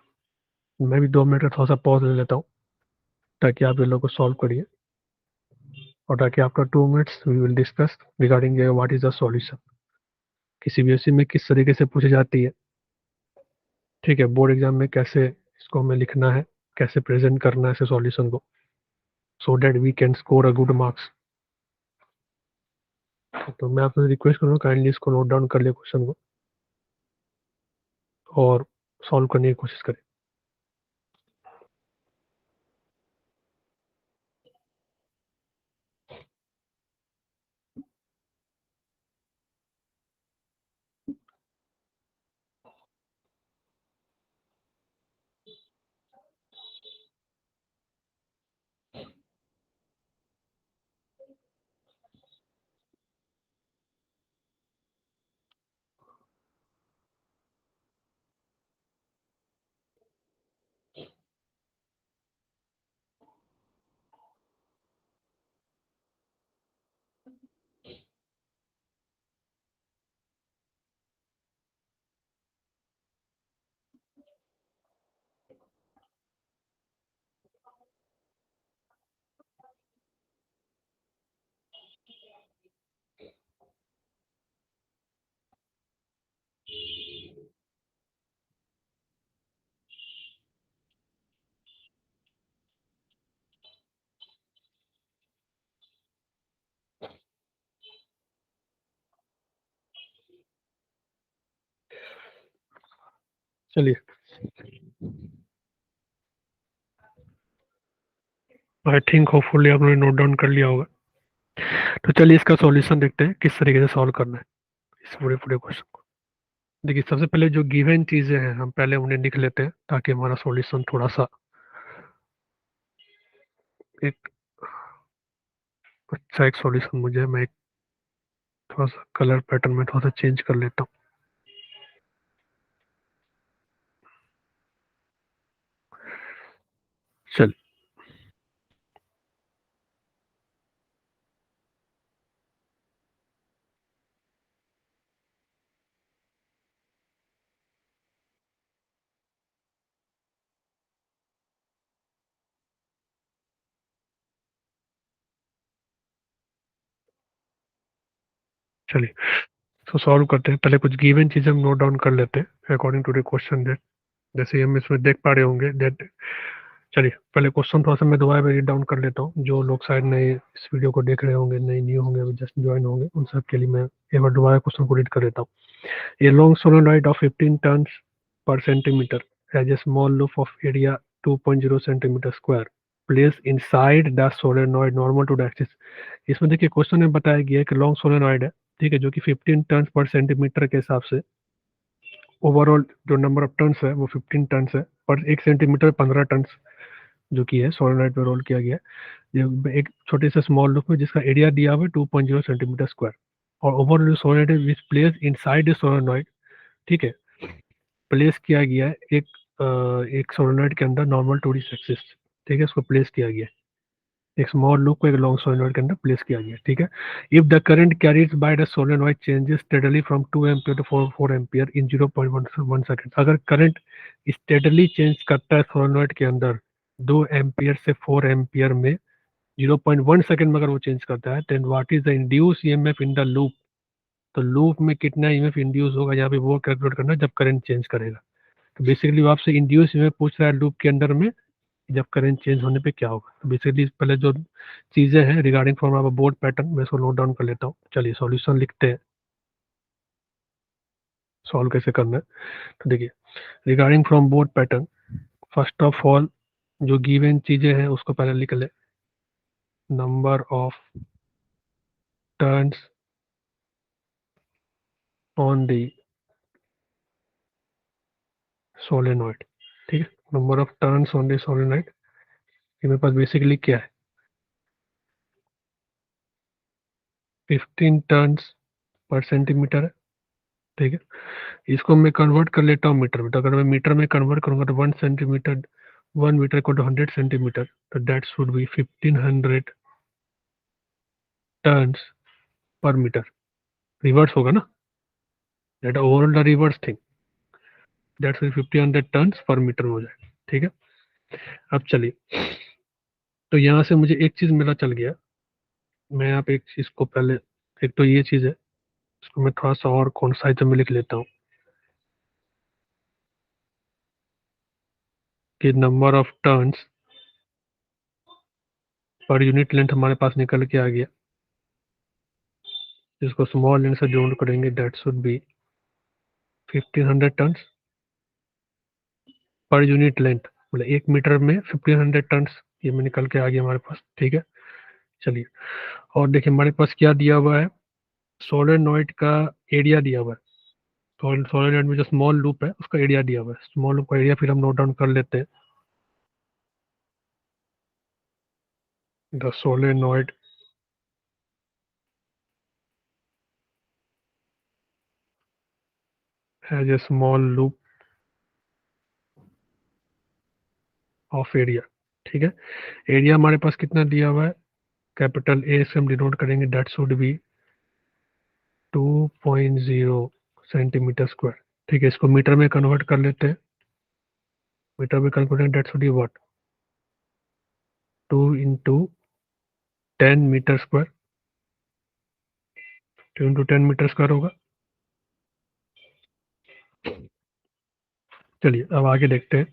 S1: मैं भी 2 मिनट का थोड़ा सा पॉज ले लेता हूँ ताकि आप ये लोग को सॉल्व करिए और ताकि after 2 minutes we will discuss regarding what is the solution. किसी भी ऐसी में किस तरीके से पूछी जाती है, ठीक है, बोर्ड एग्जाम में कैसे इसको हमें लिखना है, कैसे प्रेजेंट करना है इसे सॉल्यूशन को, so that we can score a good marks. तो मैं आपसे रिक्वेस्ट करूँगा काइंडली इसको नोट डाउन कर ले क्वेश्चन को और सॉल्व करने की कोशिश करें. चलिए, आई थिंक होपफुली आपने नोट डाउन कर लिया होगा। तो चलिए इसका सॉल्यूशन देखते हैं किस तरीके से सॉल्व करना है इस पूरे पूरे क्वेश्चन को। देखिए, सबसे पहले जो गिवन चीजें हैं हम पहले उन्हें लिख लेते हैं ताकि हमारा सॉल्यूशन थोड़ा सा एक अच्छा एक सॉल्यूशन मुझे, मैं एक थोड़ा सा कलर पैटर्न में थोड़ा सा चेंज कर लेता हूँ। चल, चलिए तो सॉल्व करते हैं। पहले कुछ गिवन चीजें हम नोट डाउन कर लेते हैं according to the question that, जैसे हम इसमें देख पा रहे होंगे दैट। चलिए पहले क्वेश्चन थोड़ा सा मैं दोबारा रीड डाउन कर लेता हूँ। जो लोग शायद नए इस वीडियो को देख रहे होंगे, नए न्यू होंगे, अभी जस्ट ज्वाइन होंगे, उन सब के लिए मैं एक बार दोबारा क्वेश्चन को रीड कर लेता हूँ। A long solenoid of 15 turns per centimeter has a small loop of area 2.0 centimeter square placed inside the solenoid normal to the axis। इसमें देखिए क्वेश्चन में बताया गया है कि लॉन्ग सोलेनॉइड है, ठीक है, जो कि 15 टर्न्स पर सेंटीमीटर के हिसाब से ओवरऑल जो नंबर ऑफ टर्न्स है वो 15 टर्न्स है, पर 1 सेंटीमीटर 15 टर्न्स जो कि है सोलेनॉइड पे रोल किया गया है। ये एक छोटे से स्मॉल लूप में जिसका एरिया दिया हुआ है 2.0 सेंटीमीटर स्क्वायर, और ओवरऑल जो सोलेनॉइड है which place inside the solenoid, ठीक है, प्लेस किया गया है एक सोलेनॉइड के अंदर नॉर्मल टू दिस एक्सिस, ठीक है, उसको प्लेस किया गया है एक स्मॉल लूप को एक लॉन्ग सोलेनॉइड के अंदर प्लेस किया गया है, ठीक है। If the current carries by the solenoid changes steadily from 2 ampere to 4 ampere in 0.1 second, अगर करंट स्टेडली चेंज करता है सोलेनॉइड के अंदर 2 एम्पियर से 4 एम्पियर में 0.1 सेकंड में अगर वो चेंज करता है, then what is the induce EMF in the loop. तो लूप में कितना ईएमएफ इंड्यूस होगा यहाँ पे वो कैलकुलेट करना है जब करंट चेंज करेगा। तो बेसिकली वो आपसे इंड्यूस में पूछ रहा है लूप के अंदर में जब करंट चेंज होने पे क्या होगा। तो बेसिकली पहले जो चीजें हैं रिगार्डिंग फ्रॉम आप बोर्ड पैटर्न मैं इसको नोट डाउन कर लेता हूँ। चलिए सॉल्यूशन लिखते हैं, सॉल्व कैसे करना है। तो देखिए, regarding from board pattern, first of all जो गिवन चीजें हैं उसको पहले लिख ले। Number of turns on the solenoid, ठीक है, number of turns on the solenoid, ये मेरे पास बेसिकली क्या है 15 टर्न्स पर सेंटीमीटर है, ठीक है। इसको मैं कन्वर्ट कर लेता हूँ मीटर में। तो अगर मैं मीटर में कन्वर्ट करूंगा तो 1 सेंटीमीटर, 1 मीटर को टू 100 सेंटीमीटर, तो that should be 1500 turns per metre. Reverse होगा ना, that overall the reverse thing, that should 1500 turns per metre हो जाएगा, ठीक है। अब चलिए, तो यहाँ से मुझे एक चीज मिला चल गया। मैं यहाँ पे एक चीज को पहले, एक तो ये चीज है, इसको मैं थोड़ा सा और कौन सा में लिख लेता हूँ कि number of turns per unit length हमारे पास निकल के आ गया, जिसको स्मॉल लेंथ से जोड़ करेंगे that should be 1500 turns per unit length, मतलब 1 मीटर में 1500 टन्स, ये में निकल के आ गया हमारे पास, ठीक है। चलिए, और देखिए हमारे पास क्या दिया हुआ है, सोलेनॉइड का एरिया दिया हुआ है। सोलेनॉइड में जो स्मॉल लूप है उसका एरिया दिया हुआ है, स्मॉल लूप का एरिया फिर हम नोट डाउन कर लेते हैं। The solenoid has a small loop of area, ठीक है। एरिया हमारे पास कितना दिया हुआ है, कैपिटल ए से हम डिनोट करेंगे, that should B 2.0 centimetre square, ठीक है। इसको मीटर में कन्वर्ट कर लेते हैं। मीटर में convert that should be what, 2 into 10 metre square, 2 into 10 metre square होगा। चलिए अब आगे देखते हैं।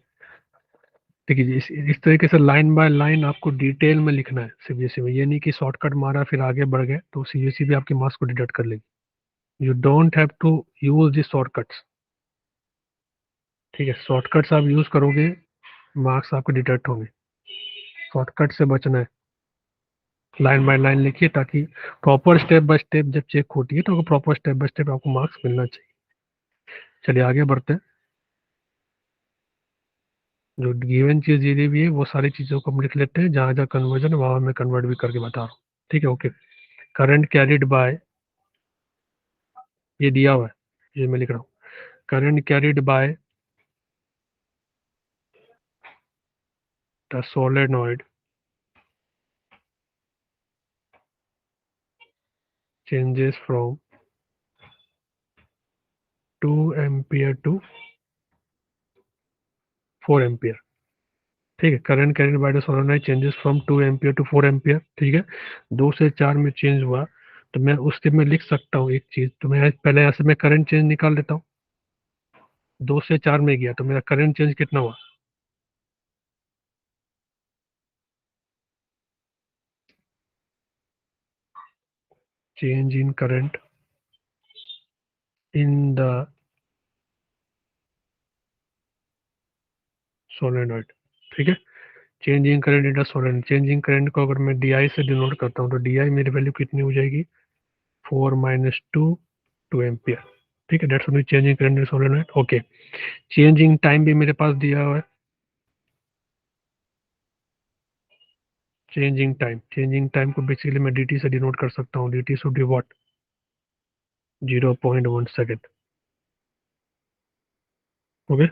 S1: देखिए जी, इस तरीके से लाइन बाय लाइन आपको डिटेल में लिखना है सीबीएसई में। ये नहीं कि शॉर्टकट मारा फिर आगे बढ़ गए तो सीबीएसई भी आपके मार्क्स को डिडक्ट कर लेगी। You don't have to use this shortcuts, ठीक है, शॉर्टकट्स आप यूज करोगे, मार्क्स आपके डिडक्ट होंगे। शॉर्टकट से बचना है, लाइन बाय लाइन लिखिए, ताकि प्रॉपर स्टेप बाय स्टेप जब चेक होती है तो प्रॉपर स्टेप बाय स्टेप आपको मार्क्स मिलना चाहिए। चलिए आगे बढ़ते हैं। जो गिवन चीज दी हुई है वो सारी चीजों को हम लिख लेते हैं, जहाँ जहाँ कन्वर्जन वहां मैं कन्वर्ट भी करके बता रहा हूँ। ठीक है, ओके। करंट कैरिड बाय, ये दिया हुआ है, ये मैं लिख रहा हूँ। Current carried by the solenoid changes from 2 ampere to 4 ampere. ठीक है, current carried by the solenoid changes from 2 ampere to 4 ampere. ठीक है, 2 से 4 में चेंज हुआ, तो मैं उस में लिख सकता हूँ एक चीज। तो मैं पहले ऐसे मैं करंट चेंज निकाल लेता हूँ। 2 से 4 में गया तो मेरा करंट चेंज कितना हुआ? Change in current in the solenoid. ठीक है, changing current in the solenoid, changing current को अगर मैं डी आई से डिनोट करता हूँ तो डी आई मेरी वैल्यू कितनी हो जाएगी? 4 - 2 ठीक है, that's changing current in solenoid. Okay, changing time भी मेरे पास दिया हुआ है। चेंजिंग टाइम को बेसिकली मैं dt से डिनोट कर सकता हूँ। dt should be what? 0.1 second. Okay,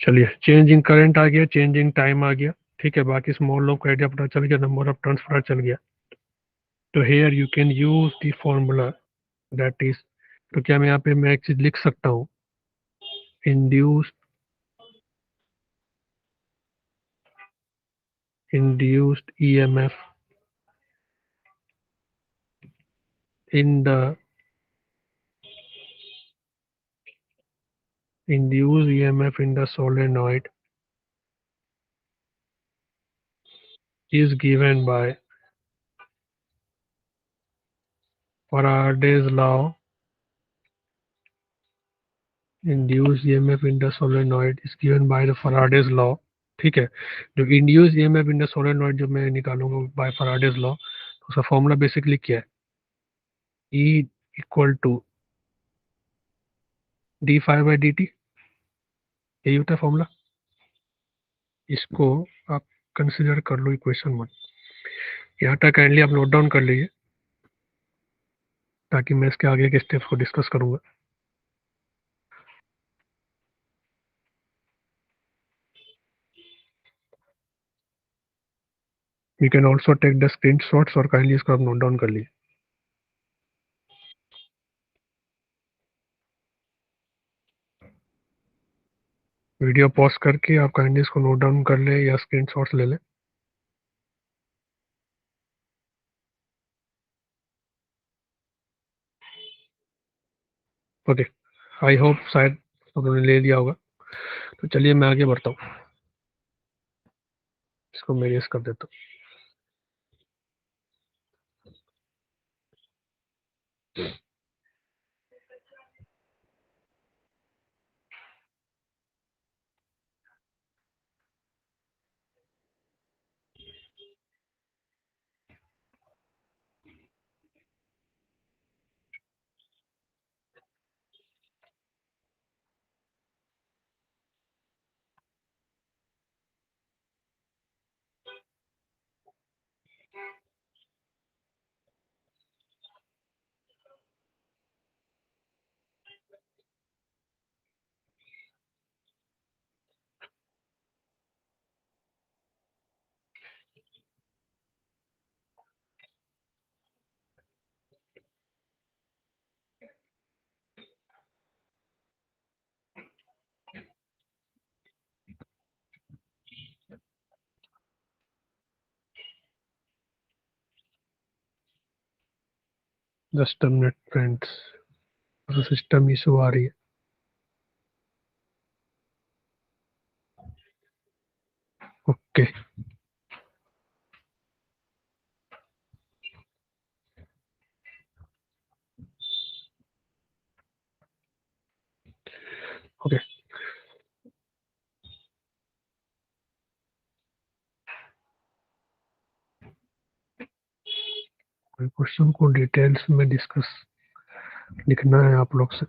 S1: चलिए चेंजिंग करंट आ गया, चेंजिंग टाइम आ गया। ठीक है, बाकी स्मॉल लॉ का आइडिया पता चल गया, नंबर ऑफ टर्न्स पता चल गया। तो here you can use the formula that is, तो क्या मैं यहाँ पे मैं एक चीज लिख सकता हूँ? Induced induced EMF in the induced EMF in the solenoid is given by Faraday's law. Induced EMF in the solenoid is given by the Faraday's law. ठीक है, जो induce EMF in the solenoid जो मैं निकालूंगा bye Faraday's law, उसका formula basically क्या है? E equal to d∅dt, यही होता है फॉर्मूला। इसको आप कंसिडर कर लो इक्वेशन 1। यहाँ तक काइंडली आप नोट डाउन कर लीजिए, ताकि मैं इसके आगे के स्टेप्स को डिस्कस करूंगा। You can also take the screenshots और काइंडली इसको आप नोट डाउन कर लीजिए। वीडियो पॉज करके आप काइंडली इसको नोट डाउन कर ले या स्क्रीन शॉट्स ले लें। ओके, आई होप शायद उन्होंने ले लिया होगा। तो चलिए मैं आगे बढ़ता हूँ, इसको मैं रेस कर देता हूँ। 10 मिनट फ्रेंड्स, सिस्टम इशू आ रही है। ओके, ओके, क्वेश्चन को डिटेल्स में डिस्कस लिखना है आप लोग से।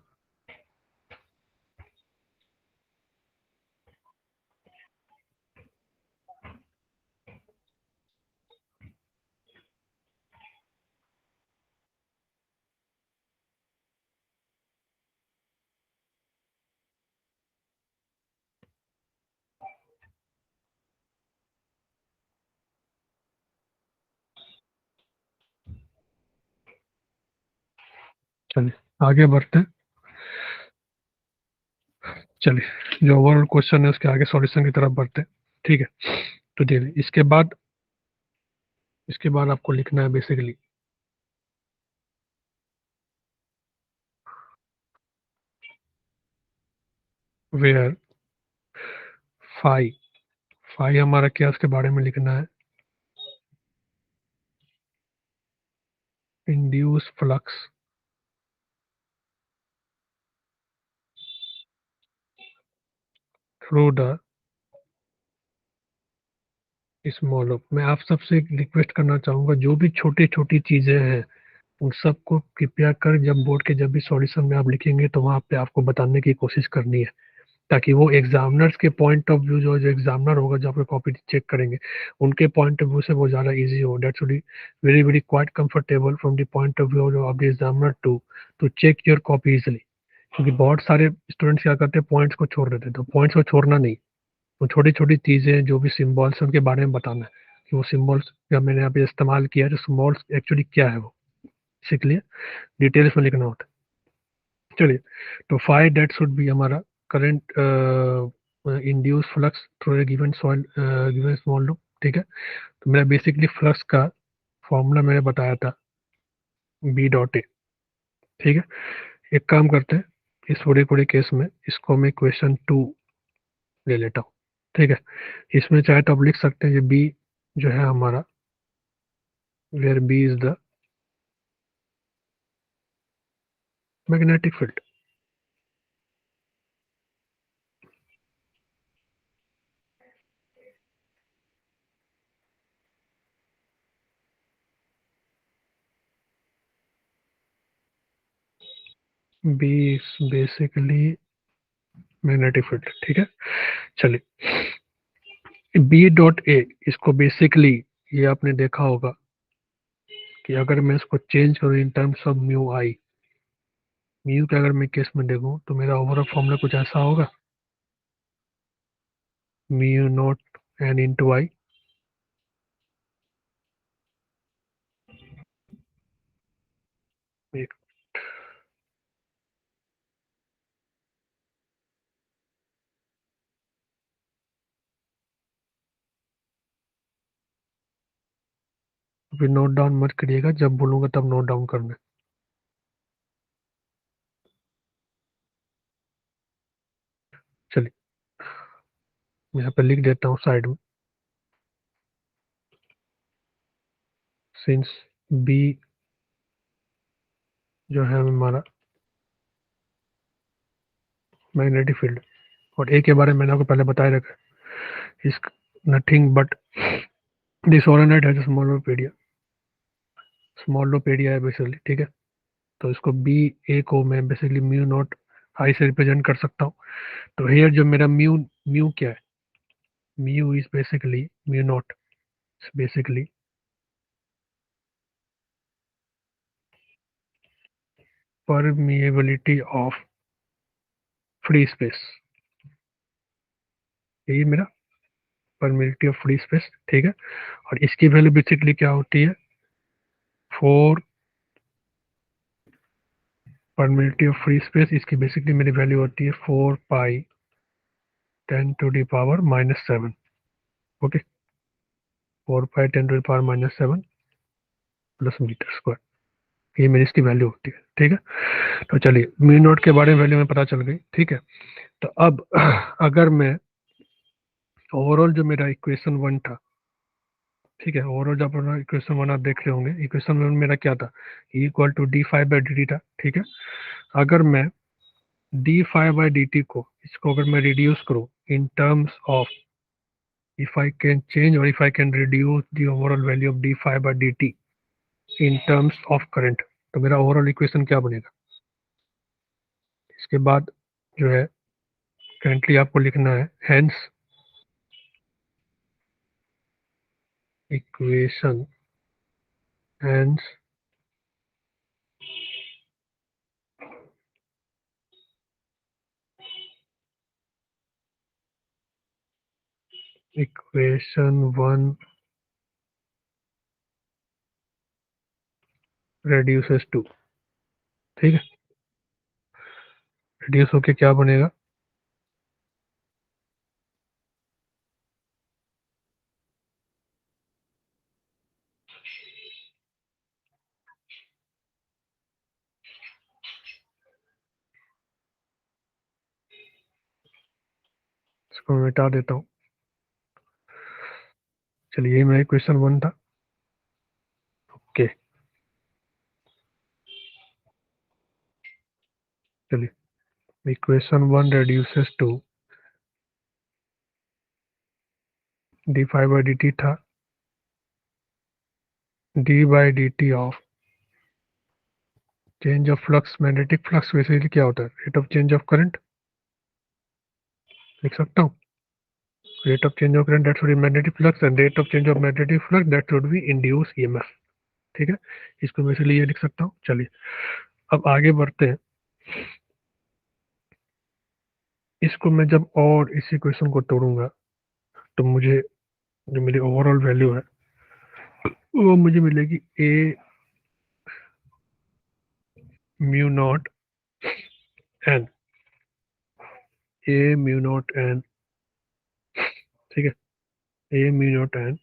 S1: चलिए आगे बढ़ते हैं। चलिए जो ओवरऑल क्वेश्चन है उसके आगे सॉल्यूशन की तरफ बढ़ते हैं। ठीक है, तो चलिए इसके बाद आपको लिखना है बेसिकली वेयर फाई फाई हमारा क्या, उसके बारे में लिखना है induce flux through the small loop. मैं आप सबसे एक रिक्वेस्ट करना चाहूंगा, जो भी छोटी छोटी चीजें हैं उन सबको कृपया कर जब बोर्ड के जब भी सॉल्यूशन में आप लिखेंगे तो वहां पे आपको बताने की कोशिश करनी है, ताकि वो एग्जामिनर्स के पॉइंट ऑफ व्यू, जो जो एग्जामिनर होगा जो आपको कॉपी चेक करेंगे उनके पॉइंट ऑफ व्यू से वो ज़्यादा इजी हो। That should be very very quite comfortable from the point of view of the examiner to check your copy easily. क्योंकि बहुत सारे स्टूडेंट्स क्या करते हैं, पॉइंट्स को छोड़ देते हैं, तो पॉइंट्स को छोड़ना नहीं, वो छोटी छोटी चीज़ें जो भी सिम्बॉल्स हैं उनके बारे में बताना है कि वो सिम्बॉल्स जब मैंने यहाँ पे इस्तेमाल किया है तो सिम्बॉल्स एक्चुअली क्या है वो, इसलिए डिटेल्स में लिखना होता है। चलिए, तो फाई डेट शुड बी हमारा current induce flux through a given soil given small loop. ठीक है, तो मेरा बेसिकली फ्लक्स का फॉर्मूला मैंने बताया था बी डॉट ए। ठीक है, एक काम करते हैं, इस पूरे पूरे केस में इसको मैं क्वेश्चन 2 ले लेता हूँ। ठीक है, इसमें चाहे तो आप लिख सकते हैं कि बी जो है हमारा, where B is the magnetic field. B is basically magnetic field. ठीक है, चलिए बी डॉट ए, इसको बेसिकली ये आपने देखा होगा कि अगर मैं इसको चेंज करूँ in terms of mu I, mu के अगर मैं केस में देखूँ तो मेरा ओवरऑल फॉर्मूला कुछ ऐसा होगा, म्यू नॉट एन इंटू आई। अभी नोट डाउन मत करिएगा, जब बोलूंगा तब नोट डाउन करना है। चलिए मैं यहाँ पे लिख देता हूँ साइड में, सिंस बी जो है हमारा मैग्नेटिक फील्ड, और ए के बारे में मैंने आपको पहले बताया रखा है, इस nothing but this solenoid has a small loop area है बेसिकली। ठीक है, तो इसको बी ए को मैं बेसिकली म्यू नॉट आई से रिप्रेजेंट कर सकता हूँ। तो हेयर जो मेरा म्यू म्यू क्या है, mu is basically mu naught basically permeability of free space, यही मेरा परमिएबिलिटी ऑफ फ्री स्पेस। ठीक है, और इसकी वैल्यू बेसिकली क्या होती है, 4 परमिएबिलिटी ऑफ फ्री स्पेस, इसकी बेसिकली मेरी वैल्यू होती है 4 pi 10 to the power -7। Okay, 4 pi 10 to the power -7 plus metre square, ये मेरी इसकी वैल्यू होती है। ठीक है, तो चलिए म्यू नॉट के बारे में वैल्यू में पता चल गई। ठीक है, तो अब अगर मैं ओवरऑल जो मेरा इक्वेशन 1 था, ठीक है, ओवरऑल जब इक्वेशन 1 आप देख रहे होंगे, इक्वेशन 1 मेरा क्या था, equal to D phi by D t था। ठीक है, अगर मैं d phi by D t को, इसको अगर मैं रिड्यूस करूँ in terms of, if I can change or if I can reduce the overall value of d phi by dt, in terms of current. तो मेरा ओवरऑल इक्वेशन क्या बनेगा? इसके बाद जो है करंटली आपको लिखना है hence equation, hence equation 1 reduces to, ठीक है, रिड्यूस होके क्या बनेगा? इसको मैं मिटा देता हूँ। चलिए, ये मेरा क्वेश्चन 1 था। ओके, चलिए इक्वेशन 1 reduces to d5/dt था, d/dt of change of flux, magnetic flux basically क्या होता है? Rate of change of current. लिख सकता हूँ rate of change of current that should B magnetic flux and rate of change of magnetic flux that should be induce EMF. ठीक है, इसको मैं इसलिए ये लिख सकता हूँ। चलिए अब आगे बढ़ते हैं। इसको मैं जब और इस इक्वेशन को तोड़ूंगा तो मुझे जो मेरी ओवरऑल वैल्यू है वो मुझे मिलेगी A mu not N, A mu not N, ठीक है, ए म्यू नॉट एन,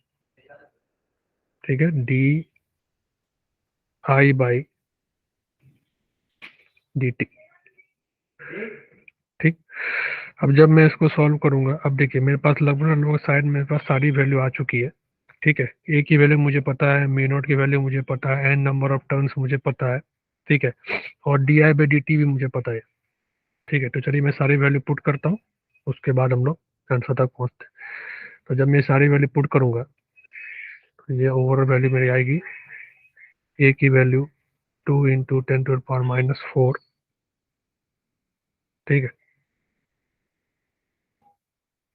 S1: ठीक है, D I by D T. ठीक, अब जब मैं इसको सॉल्व करूंगा, अब देखिए मेरे पास लगभग साइड मेरे पास सारी वैल्यू आ चुकी है। ठीक है, ए की वैल्यू मुझे पता है, म्यू नॉट की वैल्यू मुझे पता है, एन नंबर ऑफ टर्न्स मुझे पता है, ठीक है, और D I by D T भी मुझे पता है। ठीक है, तो चलिए मैं सारी वैल्यू पुट करता हूँ, उसके बाद हम लोग आंसर तक पहुँचते हैं। तो जब मैं सारी वैल्यू पुट करूंगा तो ये ओवरऑल वैल्यू मेरी आएगी, ए की वैल्यू 2 × 10⁻⁻⁴, ठीक है,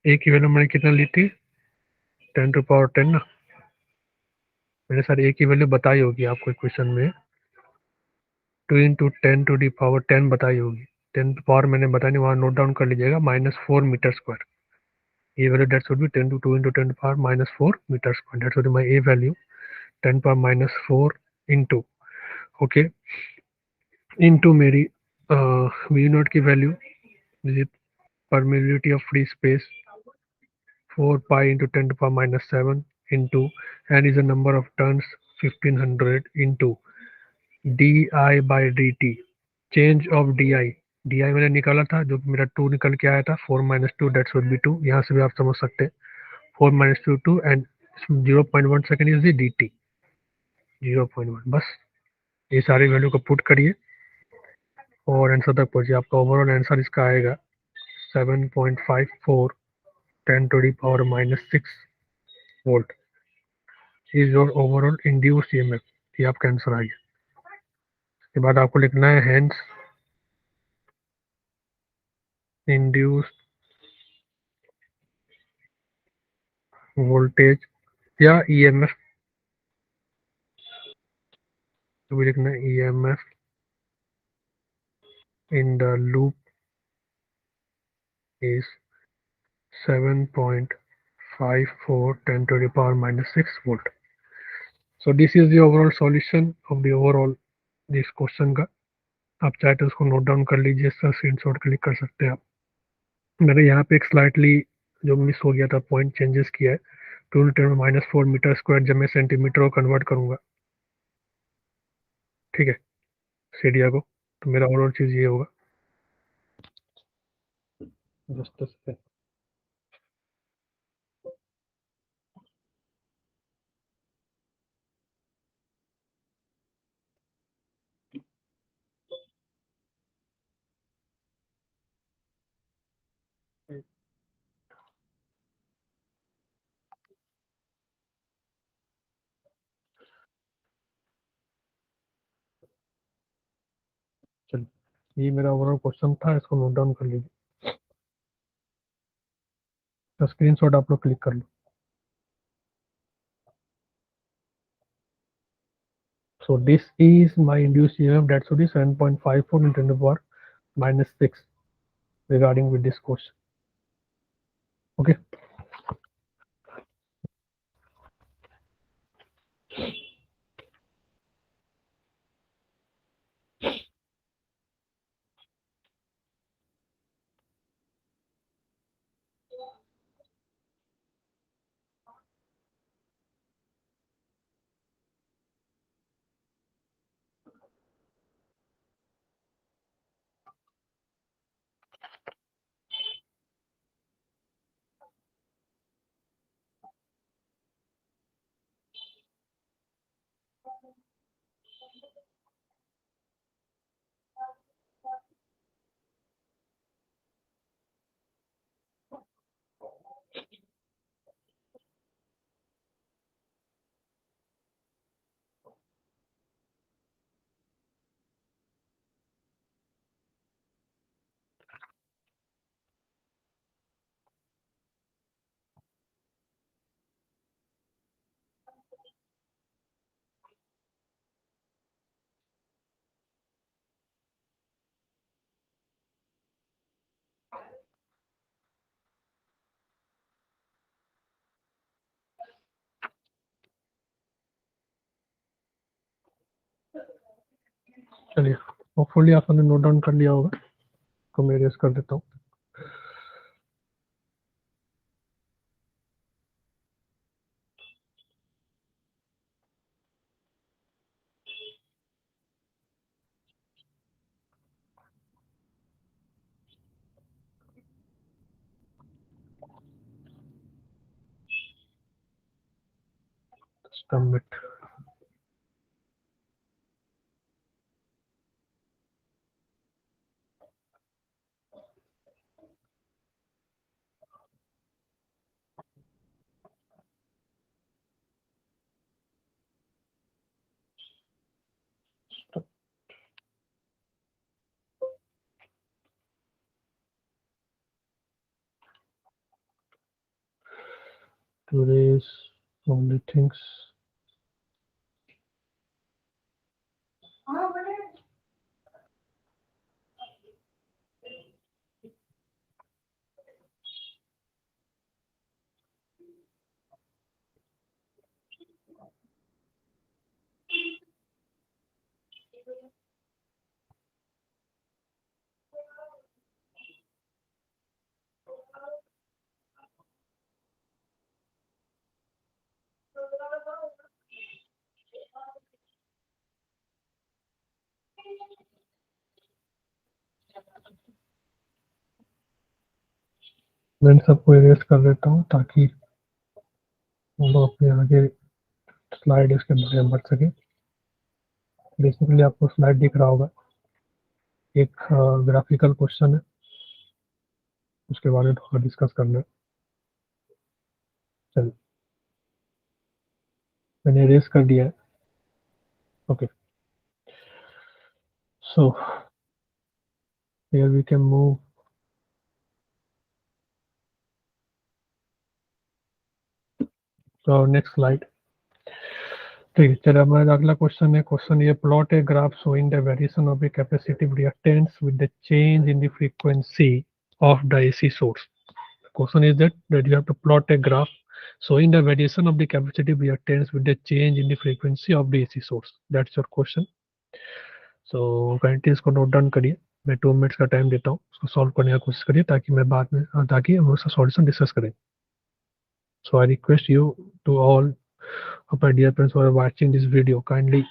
S1: ए की वैल्यू मैंने कितना ली थी? 10⁻10 ना। मैंने सर ए की वैल्यू बताई होगी आपको क्वेश्चन में, 2 × 10⁻10 बताई होगी। 10 पावर मैंने बताई नहीं, वहाँ नोट डाउन कर लीजिएगा, -4 metre square. A value that should be 10 × 2 × 10⁻⁴ metre square, that should be my A value 10⁻⁴ into, okay, into मेरी म्यू नॉट की value, permeability of free space 4 pi into 10 to the power minus 7 into n is the number of turns 1500 into di by dt, change of di मैंने निकाला था, जो मेरा 2 निकल के आया था, 4 minus 2 that should be 2, यहाँ से भी आप समझ सकते हैं, 4 minus 2 2 and 0.1 second is the dt, 0.1। बस ये सारी वैल्यू को पुट करिए और आंसर तक पहुंचिए। आपका ओवरऑल आंसर इसका आएगा 7.54 10⁻⁻⁶ volt is your overall induce EMF. ये आपका आंसर आ गया। इसके बाद आपको लिखना है हेंस इंड्यूस वोल्टेज या ईएमएफ, तो भी लिखना है EMF in the loop is 7.54 10⁻⁻⁶ volt. So this is the overall solution of the overall this question का। आप चाहे तो उसको नोट डाउन कर लीजिए, सर स्क्रीनशॉट क्लिक कर सकते हैं आप। मैंने यहाँ पे एक स्लाइटली जो मिस हो गया था पॉइंट चेंजेस किया है, 2 × 10⁻⁴ मीटर स्क्वायर जब मैं सेंटीमीटर को कन्वर्ट करूंगा, ठीक है, सीडिया को, तो मेरा ओवरऑल चीज ये होगा। जस्ट चलिए, ये मेरा ओवरऑल क्वेश्चन था, इसको नोट डाउन कर लीजिए। तो स्क्रीनशॉट आप लोग क्लिक कर लो। So this is my induced EMF, that should be 7.54 into 10 to the power minus 6 regarding with this question. Okay. चलिए, होपफुली आप लोगों ने नोट डाउन कर लिया होगा, तो मैं रेस कर देता हूँ। Submit. To raise only things. मैं इन सबको इरेज कर देता हूँ ताकि हम लोग अपने आगे स्लाइड इसके बारे में बढ़ सके। बेसिकली आपको स्लाइड दिख रहा होगा, एक ग्राफिकल क्वेश्चन है, उसके बारे में थोड़ा डिस्कस करना है। चलिए, मैंने इरेज कर दिया है। Okay, so here we can move to next slide. ठीक है, चलिए हमारा अगला क्वेश्चन है। क्वेश्चन ये, plot a graph showing the variation of a capacitive reactance with the change in the frequency of the AC source. The question is that you have to plot a graph showing the variation of the capacitive reactance with the change in the frequency of the AC source. That's your question. So currently इसको note down करिए। मैं 2 minutes का time देता हूँ, उसको solve करने का कोशिश करिए ताकि मैं बाद में ताकि हम उसका सॉल्यूशन डिस्कस करें। So I request you to all of my dear friends who are watching this video, kindly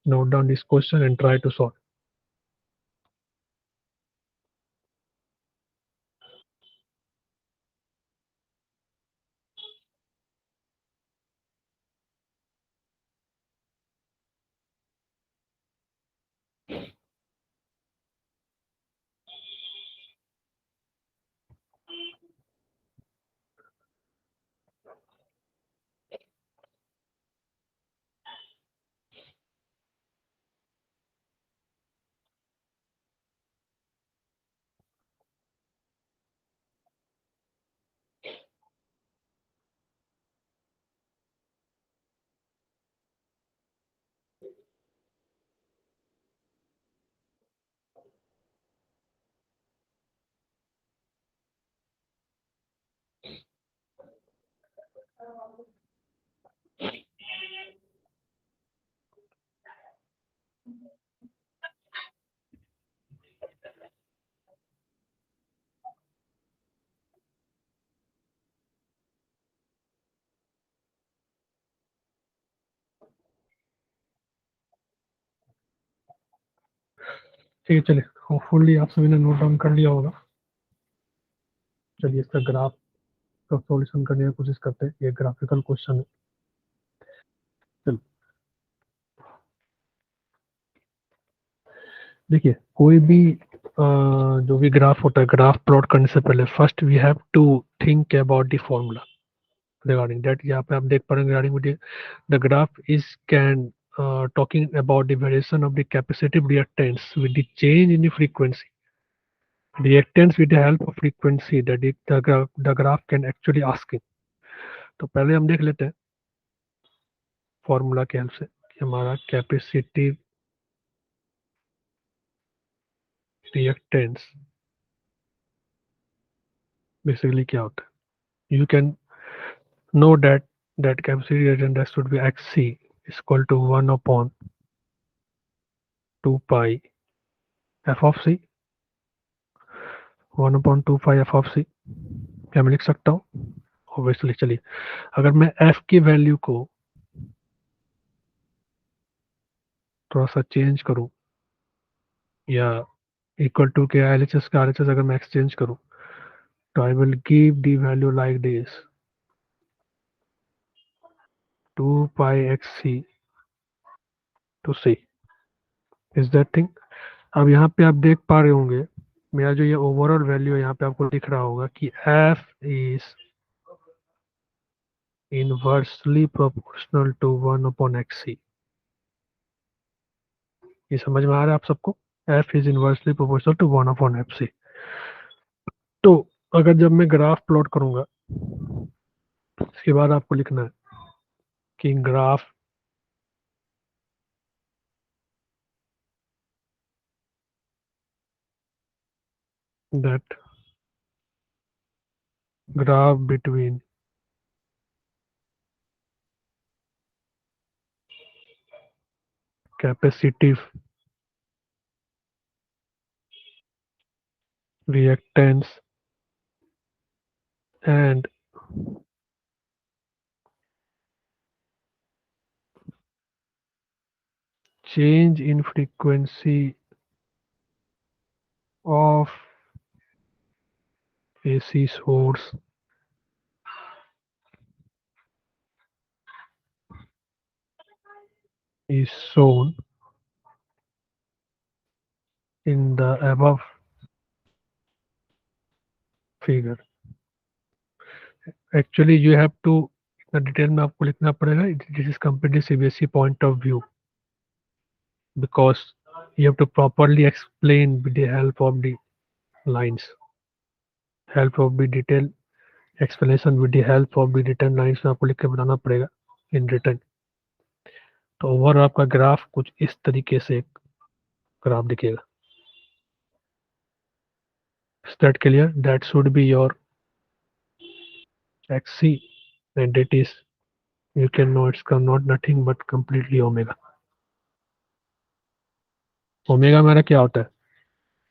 S1: note down this question and try to solve. ठीक है, चलिए, होपफुली आप सभी ने नोट डाउन कर लिया होगा। चलिए इसका ग्राफ का सॉल्यूशन करने की कोशिश करते हैं। ये ग्राफिकल क्वेश्चन है। चलो, देखिए, कोई भी जो भी ग्राफ होता है, ग्राफ प्लॉट करने से पहले first we have to think about the formula regarding that. यहाँ पे आप देख पा रहे हैं regarding the graph is can talking about the variation of the capacitive reactance with the change in the frequency. Reactance with the help of frequency that the graph can actually asking. तो पहले हम देख लेते हैं formula के help से कि हमारा कैपेसिटिव रिएक्टेंस बेसिकली क्या होता है। You can know that capacity reactance should be xc is equal to 1 upon 2 pi f of c, 1 upon 2 pi f of c। क्या मैं लिख सकता हूँ? ऑब्वियसली। चलिए, अगर मैं f की वैल्यू को थोड़ा सा चेंज करूँ, या इक्वल टू के एल एच एस का आर एच एस अगर मैं एक्सचेंज करूँ, तो I will give the value like this, 2 pi xc to C. Is that thing. अब यहाँ पे आप देख पा रहे होंगे मेरा जो ये ओवरऑल वैल्यू है, यहाँ पे आपको दिख रहा होगा कि f is inversely proportional to 1 upon xc। ये समझ में आ रहा है आप सबको? f is inversely proportional to 1 upon fc। तो अगर जब मैं ग्राफ प्लॉट करूंगा, इसके बाद आपको लिखना है कि graph that graph between capacitive reactance and change in frequency of AC source is shown in the above figure। Actually you have to, इतना डिटेल में आपको लिखना पड़ेगा। This is completely CBSE point of view because you have to properly explain with the help of the lines, help of the detail explanation with the help of the written lines में आपको लिख के बताना पड़ेगा in written। तो overall आपका graph कुछ इस तरीके से एक ग्राफ दिखेगा। Is that clear? That should be your xc, and it is, you can know it's not nothing but completely omega। Omega मेरा क्या होता है?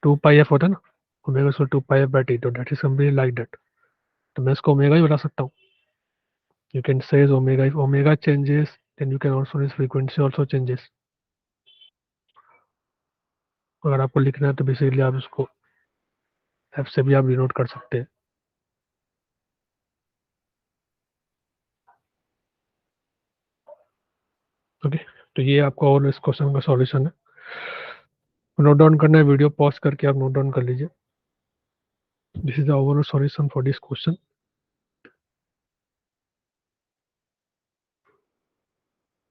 S1: 2 पाई एफ होता है ना, omega so 2 pi F by T, तो that is completely like that. तो मैं इसको ओमेगा ही बता सकता हूँ। You can say omega, if omega changes then you can also this frequency also changes. अगर आपको लिखना है तो बेसिकली आप इसको एफ से भी आप डिनोट कर सकते हैं। ओके, तो ये आपका और इस क्वेश्चन का सॉल्यूशन है। नोट डाउन करना है, वीडियो पॉज करके आप नोट डाउन कर लीजिए। This is the overall solution for this question.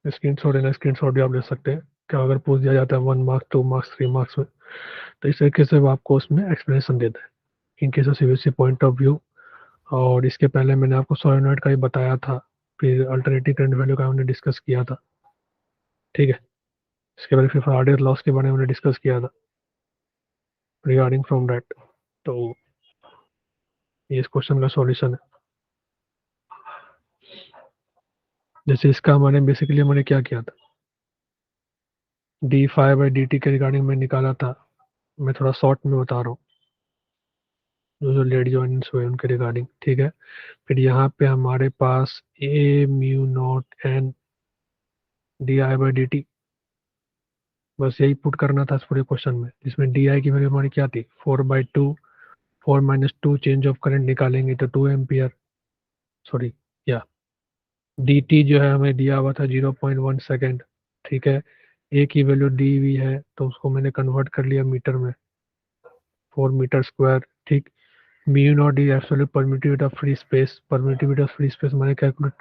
S1: Screen shot भी आप ले सकते हैं। क्या अगर पूछ दिया जाता है 1 मार्क्स 2 मार्क्स 3 मार्क्स में, तो इस तरीके से वो आपको उसमें एक्सप्लेनेशन देता है इन case of CBSE point of view. और इसके पहले मैंने आपको सोलेनॉइड का ही बताया था, फिर अल्टरनेटिव करंट वैल्यू का हमने डिस्कस किया था। ठीक है, इसके बाद फिर फैराडेज लॉस के बारे में हमने डिस्कस किया था रिगार्डिंग फ्रॉम दैट। तो ये इस क्वेश्चन का सॉल्यूशन है। जैसे इसका हमारे बेसिकली हमने क्या किया था, D phi by D T के रिगार्डिंग में निकाला था। मैं थोड़ा शॉर्ट में बता रहा हूँ, जो जो लेट ज्वाइनिंग्स हुए उनके रिगार्डिंग। ठीक है, फिर यहाँ पे हमारे पास A mu not N D I by D T, बस यही पुट करना था इस पूरे क्वेश्चन में, जिसमें डी आई की वैल्यू हमारी क्या थी 4/2, 4 - 2 चेंज ऑफ करंट निकालेंगे तो 2 एम्पियर, सॉरी या डी टी जो है हमें दिया हुआ था 0.1 सेकेंड, ठीक है। ए की वैल्यू दी हुई है तो उसको मैंने कन्वर्ट कर लिया मीटर में, 4 मीटर स्क्वायर, ठीक। Mu naught is absolute permittivity of free space, permittivity of free space मैंने कैलकुलेट,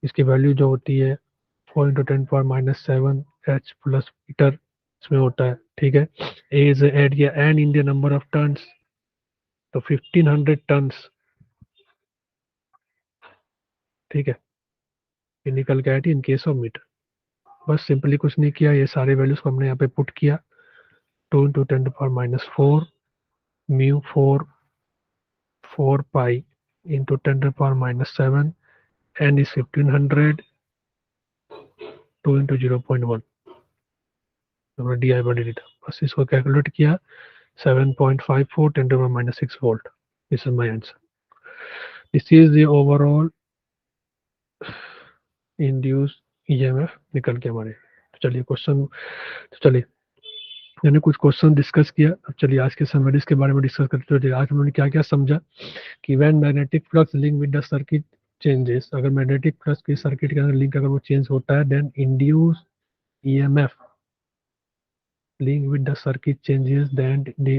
S1: इसकी वैल्यू जो होती है 4 × 10⁻⁷ एच प्लस मीटर इसमें होता है, ठीक है। A is area and in the number of turns, तो 1500 टर्न्स, ठीक है, ये निकल के आई थी इन केस ऑफ मीटर। बस सिंपली कुछ नहीं किया, ये सारे वैल्यूज को हमने यहाँ पे पुट किया, 2 × 10⁻⁴ mu 4 pi into 10⁻⁷ N is 1500, 2 × 0.1 d I by d था, बस इसको कैलकुलेट किया, 7.54 10⁻⁻6 volt, this is my answer. This is the overall induce EMF निकल के हमारे। तो चलिए क्वेश्चन, तो चलिए मैंने कुछ क्वेश्चन डिस्कस किया, अब चलिए आज के समरीज के बारे में डिस्कस करते हैं। आज हमने क्या क्या समझा कि when magnetic flux link with the circuit changes, अगर मैग्नेटिक फ्लक्स की सर्किट के अंदर लिंक अगर वो चेंज होता है, then induce EMF link with the circuit changes, then the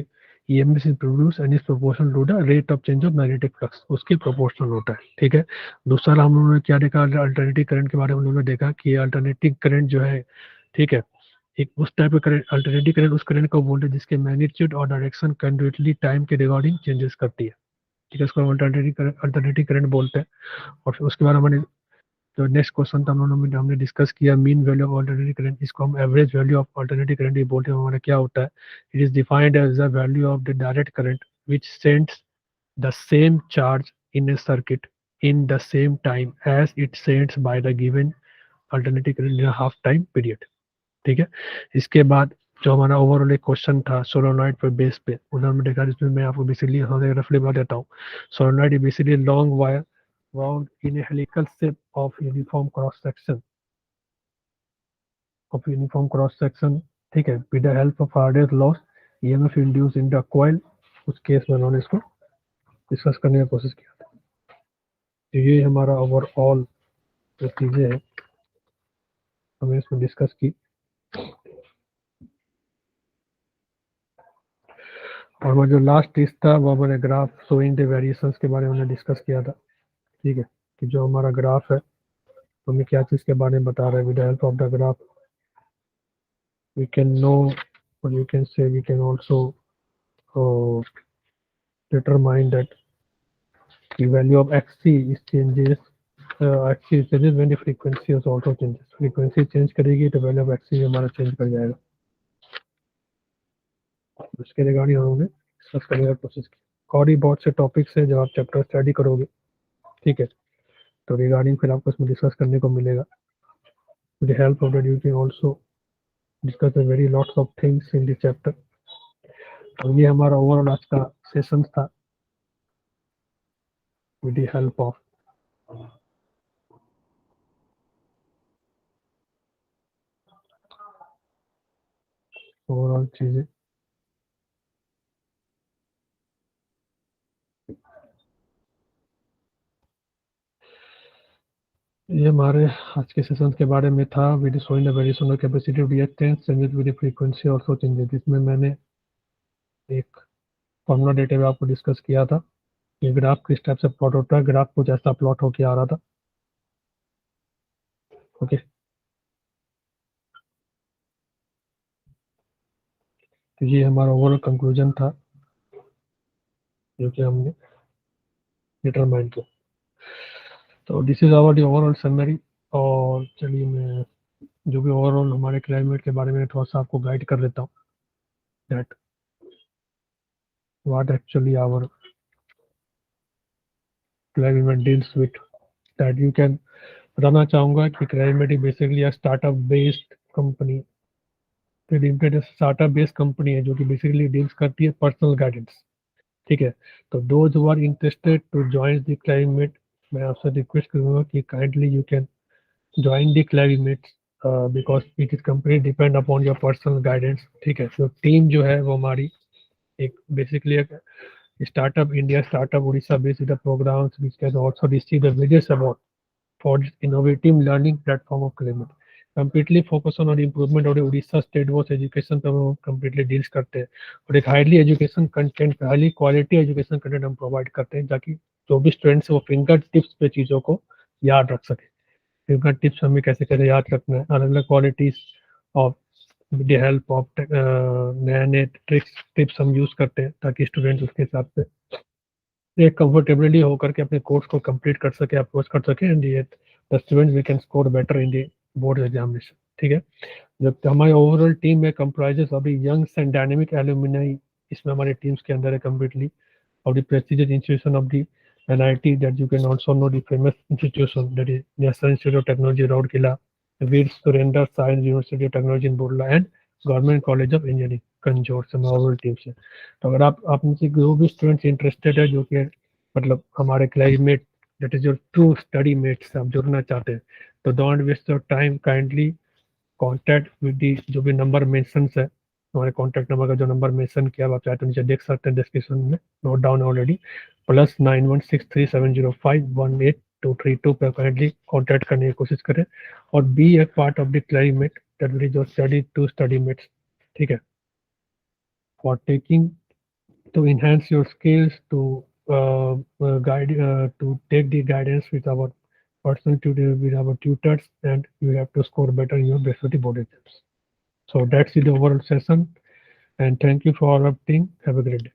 S1: EMF is produced and is proportional to the rate of change of magnetic flux, उसके proportional होता है, ठीक है। दूसरा हम लोगों ने क्या देखा, अल्टरनेटिव करंट के बारे में हम लोगों ने देखा कि अल्टरनेटिव करंट जो है, ठीक है, एक उस टाइप का करंट, अल्टरनेटिव करंट उस करंट को बोलते हैं जिसके मैग्नीट्यूड और डायरेक्शन कंटिन्यूअसली टाइम के रिगार्डिंग चेंजेस करती है, ठीक है, इसको हम अल्टरनेटिव करंट बोलते हैं। और फिर उसके बाद हमने तो नेक्स्ट क्वेश्चन था, हमने डिस्कस किया mean value of alternative current, इसको हम average value of alternative current भी बोलते हैं। हमारा क्या होता है, it is defined as the value of the direct current which sends the same charge in a circuit in the same time as it sends by the given alternative current in half time period, ठीक है। इसके बाद जो हमारा overall एक question था solenoid पे base पे, उधर में देखा, जिसमें मैं आपको बेसिकली रफली बता देता हूँ। Solenoid is basically long wire wound in a helical shape of uniform cross section, ठीक है, with the help of Faraday's laws EMF induced in the coil, उस केस में उन्होंने इसको डिस्कस करने की कोशिश किया था। तो ये हमारा ओवरऑल जो चीजें हैं हमने इसमें डिस्कस की, और वो जो लास्ट टेस्ट था वो हमारे ग्राफ शोइंग द वेरिएशंस के बारे में हमने डिस्कस किया था, ठीक है, कि जो हमारा ग्राफ है तो हमें क्या चीज के बारे में बता रहा है, with the help of the graph we can know, और you can say we can also determine that the value of xc is changes, xc changes when the frequency is also changes, frequency change करेगी तो value of xc हमारा change कर जाएगा। उसके regarding हम लोगों ने डिस्कस करने का कोशिश की, और भी बहुत से टॉपिक्स हैं जब आप चैप्टर स्टडी करोगे, ठीक है, तो रिगार्डिंग फिर आपको इसमें डिस्कस करने को मिलेगा। With the help of that you can also discuss the very lots of things in this chapter. तो ये हमारा ओवरऑल आज का सेशन था with the help of overall चीजें। ये हमारे आज के सेशन के बारे में था, with showing the variation of capacity of reactance changes with frequency also changes, जिसमें मैंने एक फॉर्मूला डेटा में आपको डिस्कस किया था। ये ग्राफ किस टाइप से प्लॉट होता है, ग्राफ कुछ ऐसा प्लॉट होके आ रहा था, ओके। तो ये हमारा ओवरऑल कंक्लूजन था जो कि हमने डिटरमाइन किया। तो this is our overall summary, और चलिए मैं जो भी ओवरऑल हमारे क्लाइमेट के बारे में थोड़ा सा आपको गाइड कर लेता हूँ, that what actually our Climate deals with, that you can बताना चाहूँगा कि Climate basically startup based company, limited startup based company है जो कि बेसिकली डील्स करती है पर्सनल गाइडेंस, ठीक है। तो those who are interested to join the Climate, मैं आपसे रिक्वेस्ट करूंगा कि kindly you can join the Climate because it is complete depend upon your personal guidance. ठीक है, तो टीम जो है वो हमारी एक बेसिकली एक startup India startup Orissa based programmes which can also receive the various award for this innovative learning platform of climate completely focus on improvement और उड़ीसा स्टेट बोर्ड एजुकेशन पे हम completely डील्स करते हैं और एक highly education content highly quality education content हम provide करते हैं ताकि जो भी स्टूडेंट्स वो फिंगर टिप्स पे चीज़ों को याद रख सके। फिंगर टिप्स हमें कैसे कैसे याद रखना है, अलग अलग qualities of with the help of नए नए ट्रिक्स टिप्स हम यूज़ करते हैं ताकि स्टूडेंट्स उसके हिसाब से एक कंफर्टेबली होकर के अपने कोर्स को कंप्लीट कर सके अप्रोच कर सके एंड ये the students we can score better in the board examination. ठीक है, जब हमारी ओवरऑल टीम में कंप्राइजेस अभी यंग्स एंड डायनेमिक एलुमिनाई इसमें हमारी टीम्स के अंदर है completely of the prestigious institution of the NIT that you can also know the famous institution that is National Institute of Technology Rourkela, Veer Surendra Science University of Technology in Burla and Government College of Engineering कंजोर से overall team से। तो अगर आप में से जो भी students interested है जो कि मतलब हमारे Climate that is your true study mate से आप जुड़ना चाहते हैं तो don't waste your time, kindly contact with the जो भी नंबर मेंशन है हमारे कॉन्टैक्ट नंबर का जो नंबर मेंशन किया आप चाहे तो नीचे देख सकते हैं डिस्क्रिप्शन में नोट डाउन ऑलरेडी +916370518232 पे काइंडली कॉन्टैक्ट करने की कोशिश करें और be a part of the Climate that is your study to study mates. ठीक है, for taking to enhance your skills guide to take the guidance with our personal tutor with our tutors and you have to score better in your basic board exams. So that's the overall session and thank you for opting. Have a great day.